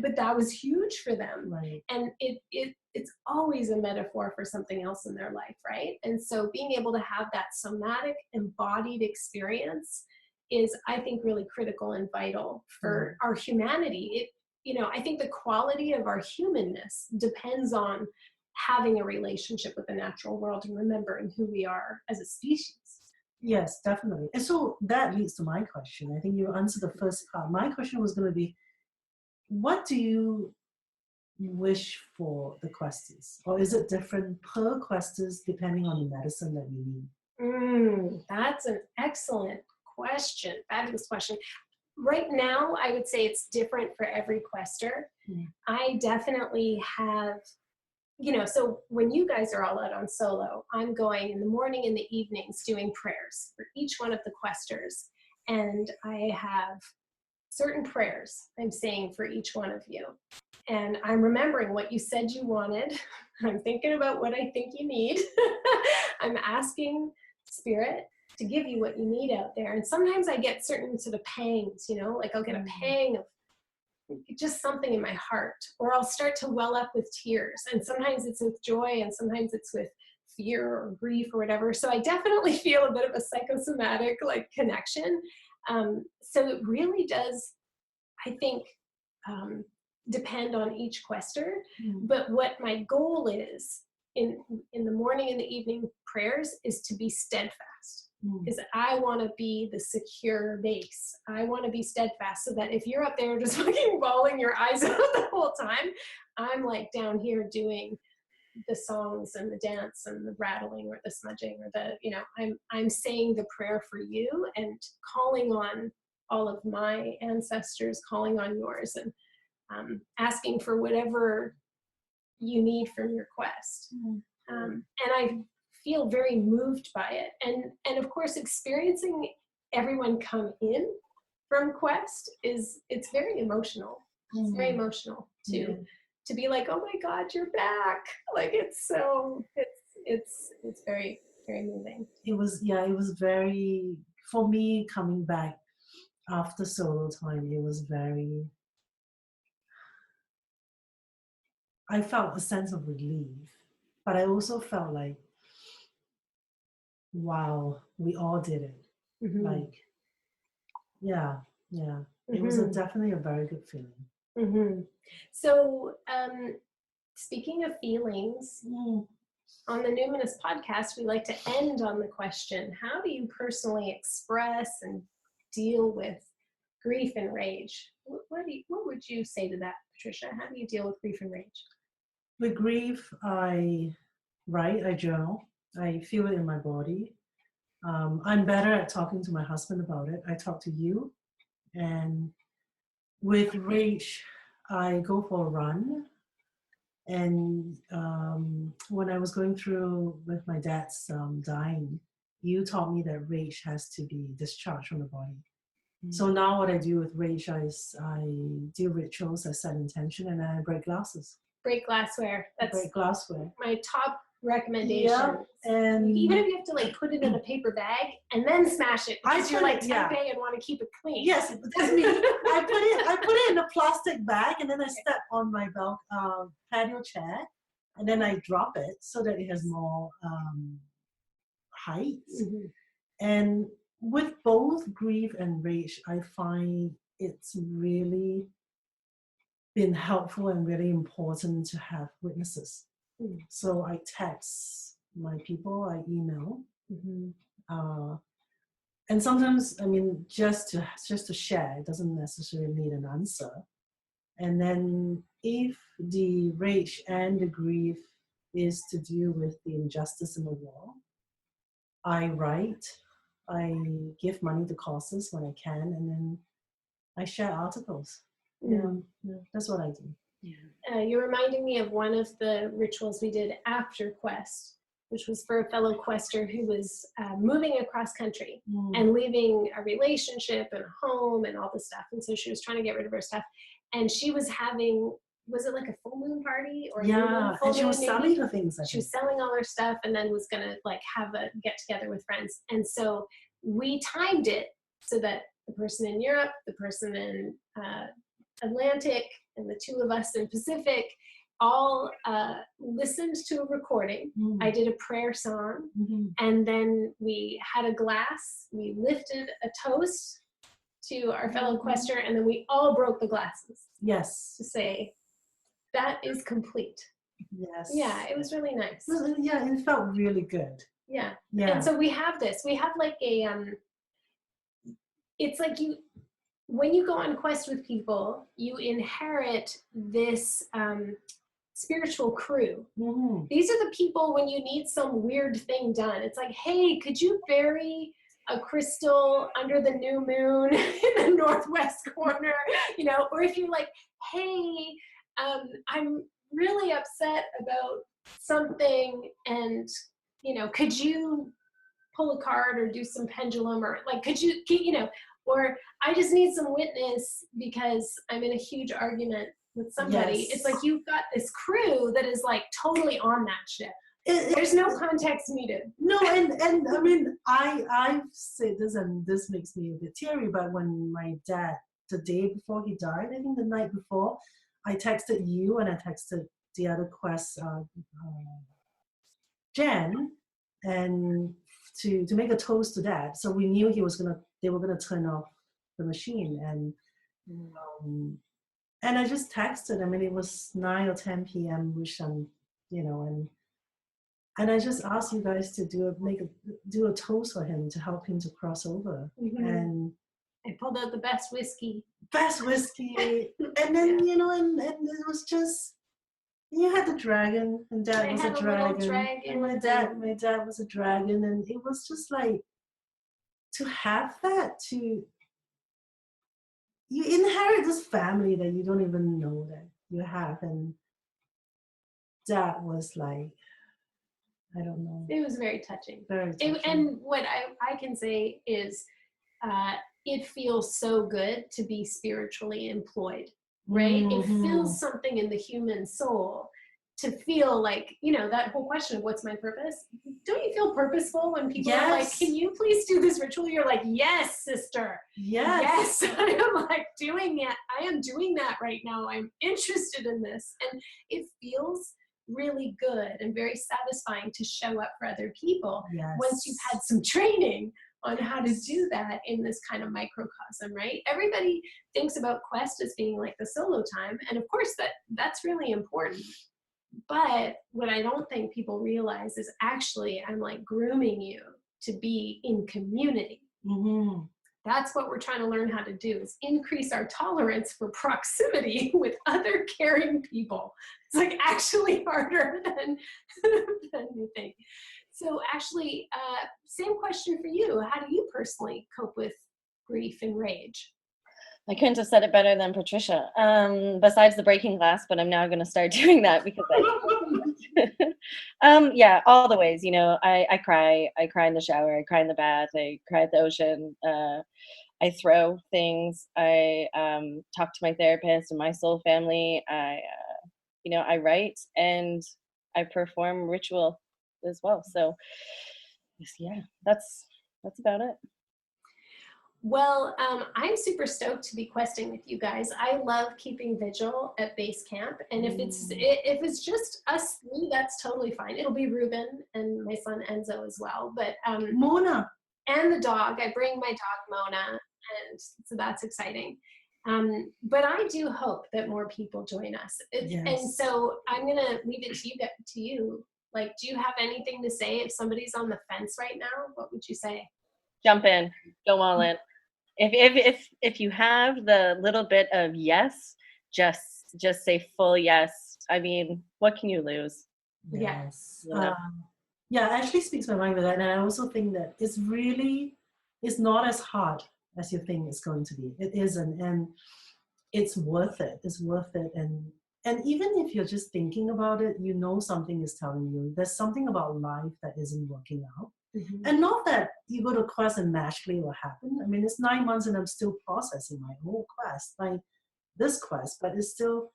Speaker 2: but that was huge for them.
Speaker 4: Right.
Speaker 2: And it's always a metaphor for something else in their life, right? And so being able to have that somatic embodied experience is, I think, really critical and vital for our humanity. I think the quality of our humanness depends on having a relationship with the natural world and remembering who we are as a species.
Speaker 4: Yes, definitely. And so that leads to my question. I think you answered the first part. My question was going to be, what do you wish for the questers? Or is it different per questers depending on the medicine that you need?
Speaker 2: That's an excellent question. Fabulous question. Right now, I would say it's different for every quester. I definitely have, so when you guys are all out on solo, I'm going in the morning and the evenings doing prayers for each one of the questers. And I have certain prayers I'm saying for each one of you. And I'm remembering what you said you wanted. I'm thinking about what I think you need. I'm asking Spirit to give you what you need out there. And sometimes I get certain sort of pangs, like I'll get a pang of just something in my heart, or I'll start to well up with tears. And sometimes it's with joy and sometimes it's with fear or grief or whatever. So I definitely feel a bit of a psychosomatic connection. So it really does, I think, depend on each quester. But what my goal is in the morning and the evening prayers is to be steadfast. Because I want to be the secure base. I want to be steadfast so that if you're up there just fucking bawling your eyes out the whole time, I'm like down here doing the songs and the dance and the rattling or the smudging or I'm saying the prayer for you and calling on all of my ancestors, calling on yours, and asking for whatever you need from your quest. And I feel very moved by it. And of course, experiencing everyone come in from quest it's very emotional. It's very emotional to be like, oh my God, you're back. It's very, very moving.
Speaker 4: It was very, for me, coming back after solo time, it was very, I felt a sense of relief, but I also felt like, wow, we all did it. It was definitely a very good feeling.
Speaker 2: So speaking of feelings, on the Numinous podcast, we like to end on the question, how do you personally express and deal with grief and rage? What would you say to that, Patricia? How do you deal with grief and rage?
Speaker 4: With grief, I write, I journal, I feel it in my body. I'm better at talking to my husband about it. I talk to you. And with rage, I go for a run. And when I was going through with my dad's dying, you taught me that rage has to be discharged from the body. So now what I do with rage is I do rituals, I set intention, and then I break glasses.
Speaker 2: Break glassware. That's
Speaker 4: break glassware.
Speaker 2: My top recommendation.
Speaker 4: Yeah, and
Speaker 2: even if you have to put it in a paper bag and then smash it because you're type A and want to keep it clean.
Speaker 4: Yes, that's me. I put it in a plastic bag and then I step on my patio chair and then I drop it so that it has more height. And with both grief and rage, I find it's really been helpful and really important to have witnesses. So I text my people, I email, and sometimes, just to share, it doesn't necessarily need an answer. And then if the rage and the grief is to do with the injustice in the world, I write, I give money to causes when I can, and then I share articles. That's what I do.
Speaker 2: You're reminding me of one of the rituals we did after Quest, which was for a fellow quester who was moving across country and leaving a relationship and a home and all this stuff. And so she was trying to get rid of her stuff. And she was having, was it like a full moon party? Or
Speaker 4: and she was selling her things.
Speaker 2: She was selling all her stuff and then was gonna have a get together with friends. And so we timed it so that the person in Europe, the person in Atlantic, and the two of us in Pacific all listened to a recording. I did a prayer song, and then we had a glass. We lifted a toast to our fellow quester, and then we all broke the glasses.
Speaker 4: Yes.
Speaker 2: To say, that is complete.
Speaker 4: Yes.
Speaker 2: Yeah, it was really nice.
Speaker 4: Yeah, it felt really good.
Speaker 2: Yeah.
Speaker 4: Yeah.
Speaker 2: And so we have this. We have like a, it's like when you go on quest with people, you inherit this spiritual crew. These are the people when you need some weird thing done. It's like, hey, could you bury a crystal under the new moon in the northwest corner? You know, or if you're like, hey, I'm really upset about something, and you know, could you pull a card or do some pendulum, or like, could you, you know, or I just need some witness because I'm in a huge argument with somebody.
Speaker 4: Yes.
Speaker 2: It's like you've got this crew that is like totally on that shit. There's no context needed.
Speaker 4: No, and I mean, I've said this, and this makes me a bit teary, but when my dad, the day before he died, I think the night before, I texted you and I texted the other quest, Jen, and to make a toast to that. So we knew they were gonna turn off the machine, and I just texted. I mean, it was 9 or 10 p.m. which I'm, you know, and I just asked you guys to do a toast for him to help him to cross over. And
Speaker 2: I pulled out the best whiskey.
Speaker 4: And then, you know, and it was just, you had the dragon, and Dad was a dragon. And my dad was a dragon, and it was just like, to have that, you inherit this family that you don't even know that you have, and that was like, I don't know.
Speaker 2: It was very touching.
Speaker 4: Very touching.
Speaker 2: And what I can say is, it feels so good to be spiritually employed, right? It feels something in the human soul to feel like, you know, that whole question of what's my purpose? Don't you feel purposeful when people are like, can you please do this ritual? You're like, yes, sister. Yes, I am like doing it. I am doing that right now. I'm interested in this. And it feels really good and very satisfying to show up for other people once you've had some training on how to do that in this kind of microcosm, right? Everybody thinks about quest as being like the solo time, and of course that's really important. But what I don't think people realize is actually I'm like grooming you to be in community. That's what we're trying to learn how to do, is increase our tolerance for proximity with other caring people. It's like actually harder than you think. So Ashley, same question for you. How do you personally cope with grief and rage?
Speaker 3: I couldn't have said it better than Patricia, besides the breaking glass, but I'm now going to start doing that because yeah, all the ways, you know, I cry in the shower, I cry in the bath, I cry at the ocean, I throw things, I talk to my therapist and my soul family, you know, I write and I perform ritual as well. So yeah, that's about it.
Speaker 2: Well, I'm super stoked to be questing with you guys. I love keeping vigil at base camp, and if it's just us three, that's totally fine. It'll be Ruben and my son Enzo as well, but
Speaker 4: Mona
Speaker 2: and the dog. I bring my dog Mona, and so that's exciting. But I do hope that more people join us, and so I'm gonna leave it to you. Like, do you have anything to say if somebody's on the fence right now? What would you say?
Speaker 3: Jump in, go all in. If you have the little bit of yes, just say full yes. I mean, what can you lose?
Speaker 4: Yes.
Speaker 3: Yeah.
Speaker 4: Ashley speaks my mind with that, and I also think that it's not as hard as you think it's going to be. It isn't, and it's worth it. It's worth it, and even if you're just thinking about it, you know something is telling you there's something about life that isn't working out. And not that you go to quest and magically will happen. I mean, it's 9 months and I'm still processing my whole quest, like this quest, but it's still,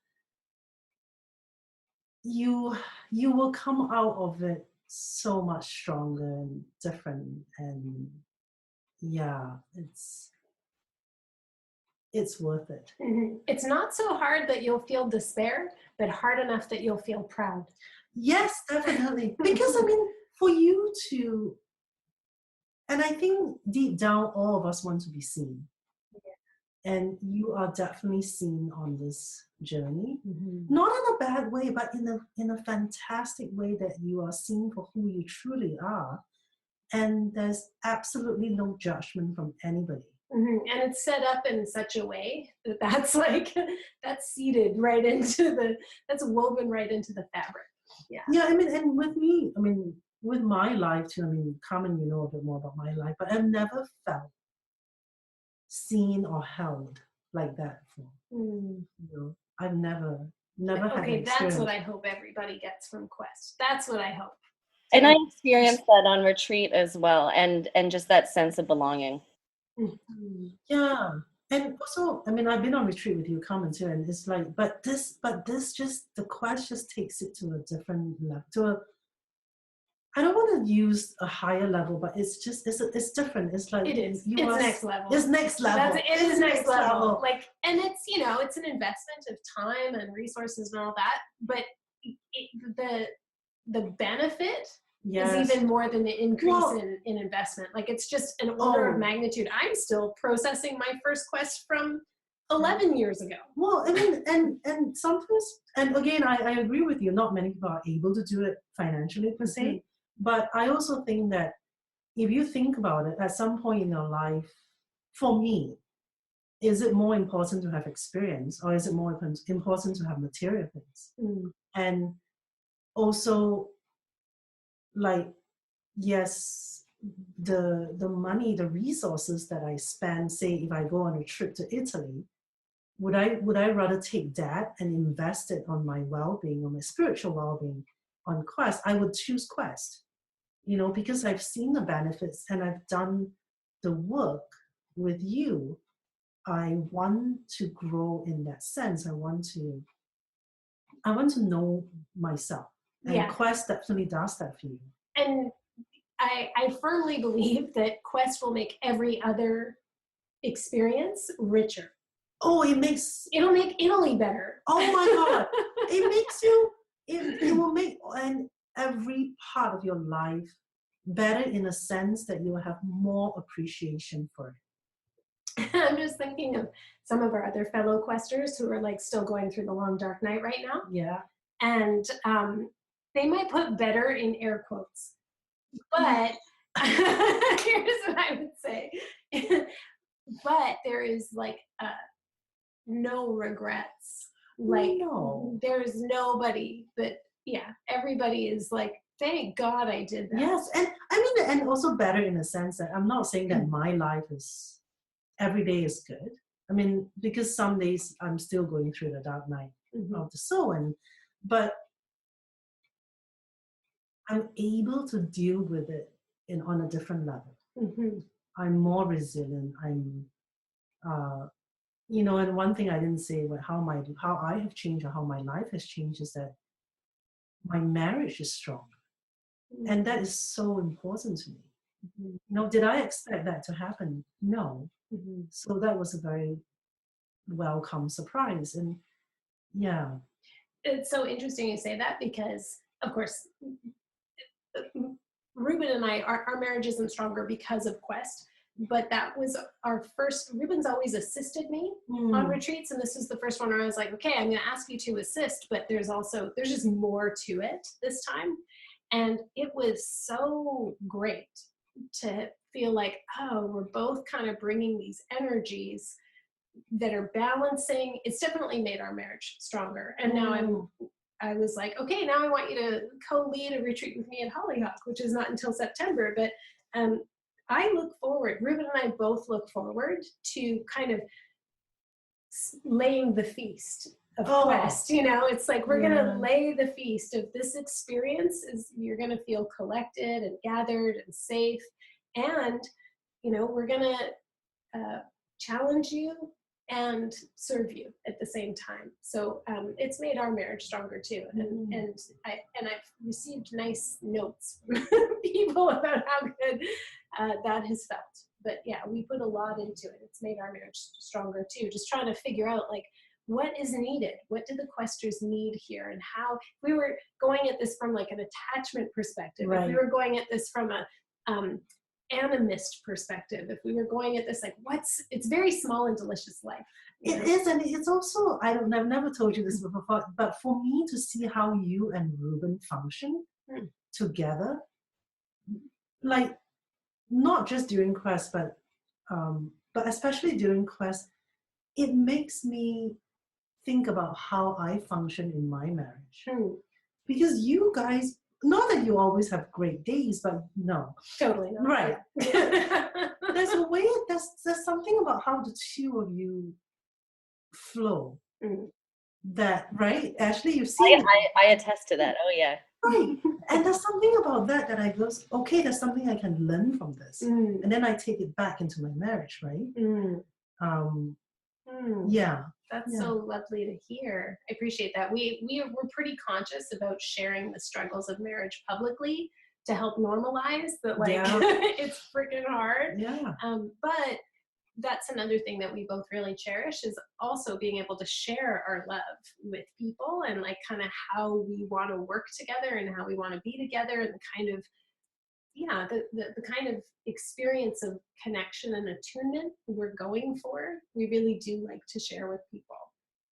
Speaker 4: you will come out of it so much stronger and different. And yeah, it's worth it.
Speaker 2: It's not so hard that you'll feel despair, but hard enough that you'll feel proud.
Speaker 4: Yes, definitely. Because I mean, for you to, and I think deep down, all of us want to be seen. And you are definitely seen on this journey, not in a bad way, but in a fantastic way that you are seen for who you truly are. And there's absolutely no judgment from anybody.
Speaker 2: And it's set up in such a way that that's like, that's seeded right into that's woven right into the fabric. Yeah.
Speaker 4: Yeah, I mean, and with me, I mean, with my life too, I mean, Carmen, you know a bit more about my life, but I've never felt seen or held like that before. You know, I've never had
Speaker 2: Okay,
Speaker 4: an
Speaker 2: that's
Speaker 4: experience.
Speaker 2: what I hope everybody gets from Quest. That's what I hope.
Speaker 3: And I experienced that on retreat as well, and just that sense of belonging.
Speaker 4: Yeah. And also, I mean, I've been on retreat with you, Carmen, too, and it's like, but this just, the Quest just takes it to a different level, I don't want to use a higher level, but it's just, it's different. It's like,
Speaker 2: It is. It's next level.
Speaker 4: It's next level.
Speaker 2: It is next level. Like, and it's, you know, it's an investment of time and resources and all that, but the benefit is even more than the increase in investment. Like, it's just an order of magnitude. I'm still processing my first Quest from 11 years ago.
Speaker 4: Well, I mean, and sometimes, and again, I agree with you, not many people are able to do it financially per se, but I also think that if you think about it, at some point in your life, for me, is it more important to have experience, or is it more important to have material things? And also, like, yes, the money, the resources that I spend, say if I go on a trip to Italy, would I rather take that and invest it on my well-being, on my spiritual well-being, on Quest? I would choose Quest, you know, because I've seen the benefits and I've done the work with you. I want to grow in that sense. I want to know myself, and Quest definitely does that for you.
Speaker 2: And I firmly believe that Quest will make every other experience richer.
Speaker 4: Oh, it'll
Speaker 2: make Italy better.
Speaker 4: Oh my God. It will make every part of your life better, in a sense that you will have more appreciation for it.
Speaker 2: I'm just thinking of some of our other fellow Questers who are like still going through the long dark night right now.
Speaker 4: Yeah.
Speaker 2: And they might put better in air quotes, but here's what I would say. But there is like no regrets. Like, there's nobody, but everybody is like, thank God I did that.
Speaker 4: Yes, and I mean, and also better in a sense that I'm not saying that my life is, every day is good. I mean, because some days I'm still going through the dark night of the soul, but I'm able to deal with it on a different level. I'm more resilient. I'm, you know, and one thing I didn't say about how I have changed, or how my life has changed, is that my marriage is strong. And that is so important to me. You know, did I expect that to happen? No. So that was a very welcome surprise. And yeah.
Speaker 2: It's so interesting you say that, because of course, Ruben and I, our marriage isn't stronger because of Quest, but that was our first. Ruben's always assisted me on retreats, and this is the first one where I was like, okay, I'm going to ask you to assist, but there's just more to it this time. And it was so great to feel like, oh, we're both kind of bringing these energies that are balancing. It's definitely made our marriage stronger. And now I was like, okay, now I want you to co-lead a retreat with me at Hollyhock, which is not until September. But I look forward, Ruben and I both look forward to kind of laying the feast of Quest. You know, it's like, we're going to lay the feast of this experience. You're going to feel collected and gathered and safe. And, you know, we're going to challenge you and serve you at the same time. So it's made our marriage stronger too. And I've received nice notes from people about how good that has felt. But yeah, we put a lot into it. It's made our marriage stronger too. Just trying to figure out like what is needed. What do the questers need here, and how? If we were going at this from like an attachment perspective, if we
Speaker 4: Right.
Speaker 2: were going at this from a animist perspective, if we were going at this like it's very small and delicious life.
Speaker 4: It is, and it's also, I've never told you this before, but for me to see how you and Ruben function together, like not just during Quest, but especially during Quest, it makes me think about how I function in my marriage. Because you guys, not that you always have great days, but no.
Speaker 2: Totally not.
Speaker 4: Right.
Speaker 2: Yeah.
Speaker 4: There's a way, there's something about how the two of you flow. That, right? Ashley, you've seen it.
Speaker 3: I attest to that. Oh yeah.
Speaker 4: Right. And there's something about that I go, okay, there's something I can learn from this. And then I take it back into my marriage, right? Yeah.
Speaker 2: That's so lovely to hear. I appreciate that. We're pretty conscious about sharing the struggles of marriage publicly to help normalize that, like, it's freaking hard.
Speaker 4: Yeah.
Speaker 2: But that's another thing that we both really cherish, is also being able to share our love with people, and like kind of how we want to work together and how we want to be together, and the kind of the kind of experience of connection and attunement we're going for. We really do like to share with people.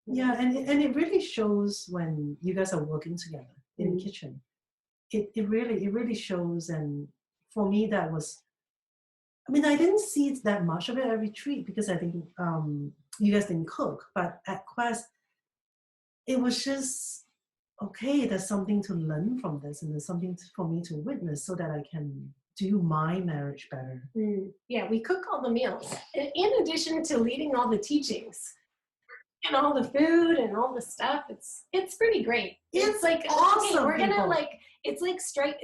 Speaker 4: Yeah, and it really shows when you guys are working together in the kitchen. It really shows. And for me, that was, I mean, I didn't see that much of it at retreat because I think you guys didn't cook. But at Quest, it was just, okay, there's something to learn from this, and there's something for me to witness so that I can do my marriage better.
Speaker 2: Yeah, we cook all the meals. In addition to leading all the teachings and all the food and all the stuff, it's pretty great. It's like,
Speaker 4: awesome.
Speaker 2: Okay, we're gonna
Speaker 4: people.
Speaker 2: like, it's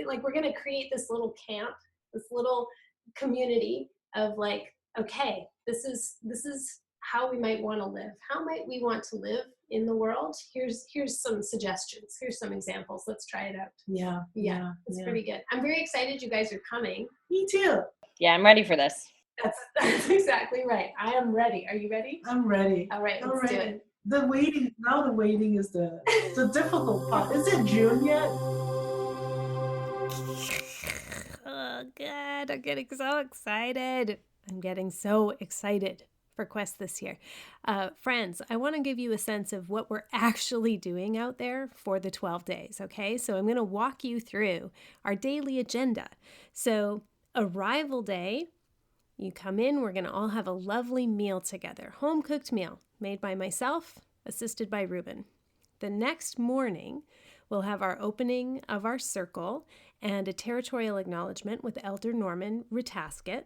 Speaker 2: like we're gonna create this little camp, this little community of like, okay, this is how we might want to live. How might we want to live in the world? Here's some suggestions. Here's some examples. Let's try it out.
Speaker 4: Yeah.
Speaker 2: It's pretty good. I'm very excited you guys are coming.
Speaker 4: Me too.
Speaker 3: Yeah, I'm ready for this.
Speaker 2: That's exactly right. I am ready. Are you ready?
Speaker 4: I'm ready.
Speaker 2: All right, let's do it.
Speaker 4: The waiting is the difficult part. Is it June yet?
Speaker 5: Oh, God, I'm getting so excited. I'm getting so excited for Quest this year. Friends, I want to give you a sense of what we're actually doing out there for the 12 days, okay? So I'm going to walk you through our daily agenda. So arrival day, you come in, we're going to all have a lovely meal together, home-cooked meal made by myself, assisted by Ruben. The next morning, we'll have our opening of our circle and a territorial acknowledgement with Elder Norman Ritaskett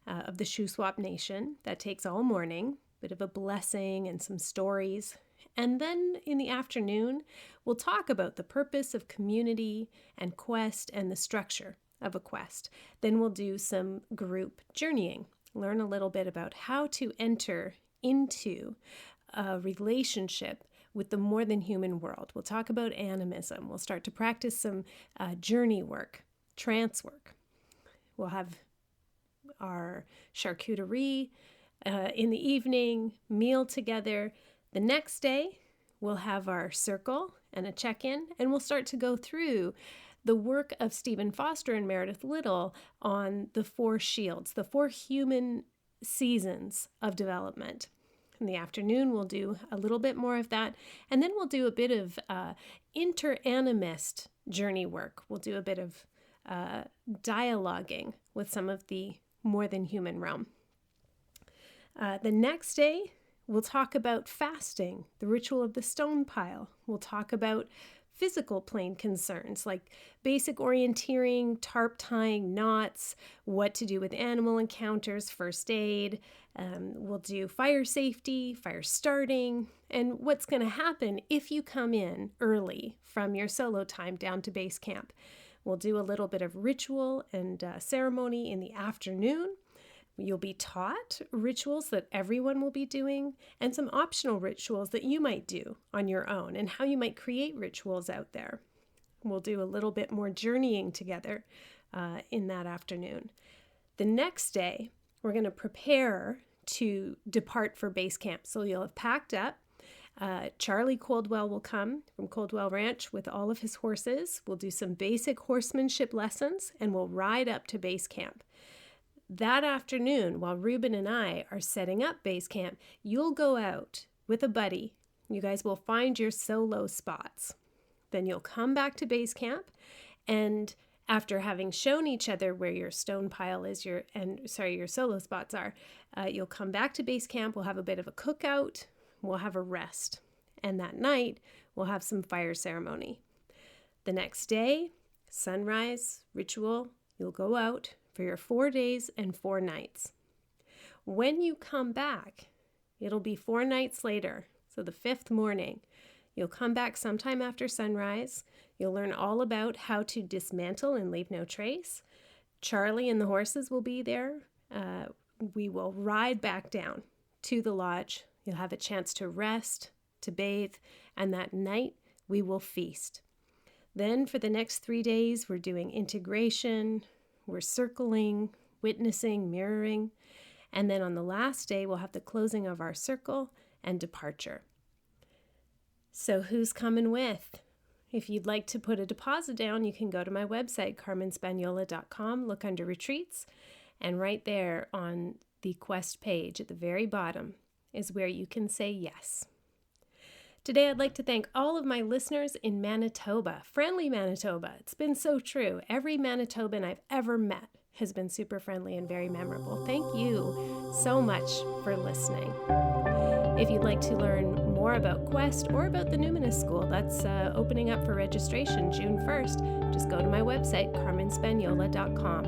Speaker 5: of the Shuswap Nation. That takes all morning, a bit of a blessing and some stories. And then in the afternoon, we'll talk about the purpose of community and Quest and the structure of a Quest. Then we'll do some group journeying, learn a little bit about how to enter into a relationship with the more than human world. We'll talk about animism. We'll start to practice some journey work, trance work. We'll have our charcuterie in the evening, meal together. The next day, we'll have our circle and a check-in, and we'll start to go through the work of Stephen Foster and Meredith Little on the 4 shields, the 4 human seasons of development. In the afternoon, we'll do a little bit more of that, and then we'll do a bit of inter-animist journey work. We'll do a bit of dialoguing with some of the more than human realm. The next day, we'll talk about fasting, the ritual of the stone pile. We'll talk about physical plane concerns like basic orienteering, tarp tying, knots, what to do with animal encounters, first aid. We'll do fire safety, fire starting, and what's going to happen if you come in early from your solo time down to base camp. We'll do a little bit of ritual and ceremony in the afternoon. You'll be taught rituals that everyone will be doing and some optional rituals that you might do on your own and how you might create rituals out there. We'll do a little bit more journeying together in that afternoon. The next day, we're going to prepare to depart for base camp. So you'll have packed up. Charlie Coldwell will come from Coldwell Ranch with all of his horses. We'll do some basic horsemanship lessons and we'll ride up to base camp. That afternoon, while Ruben and I are setting up base camp, you'll go out with a buddy. You guys will find your solo spots. Then you'll come back to base camp, and after having shown each other where your stone pile is, your solo spots are, you'll come back to base camp. We'll have a bit of a cookout. We'll have a rest. And that night, we'll have some fire ceremony. The next day, sunrise, ritual, you'll go out for your 4 days and 4 nights. When you come back, it'll be 4 nights later, so the 5th morning. You'll come back sometime after sunrise. You'll learn all about how to dismantle and leave no trace. Charlie and the horses will be there. We will ride back down to the lodge. You'll have a chance to rest, to bathe, and that night we will feast. Then for the next 3 days, we're doing integration, we're circling, witnessing, mirroring. And then on the last day, we'll have the closing of our circle and departure. So who's coming with? If you'd like to put a deposit down, you can go to my website, carmenspaniola.com, look under retreats, and right there on the quest page at the very bottom is where you can say yes. Today, I'd like to thank all of my listeners in Manitoba, friendly Manitoba. It's been so true. Every Manitoban I've ever met has been super friendly and very memorable. Thank you so much for listening. If you'd like to learn more about Quest or about the Numinous School, that's opening up for registration June 1st. Just go to my website, carmenspaniola.com.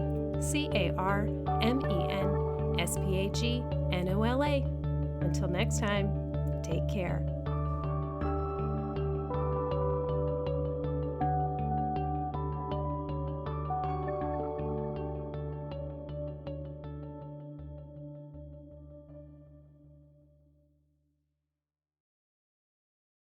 Speaker 5: CarmenSpagnola. Until next time, take care.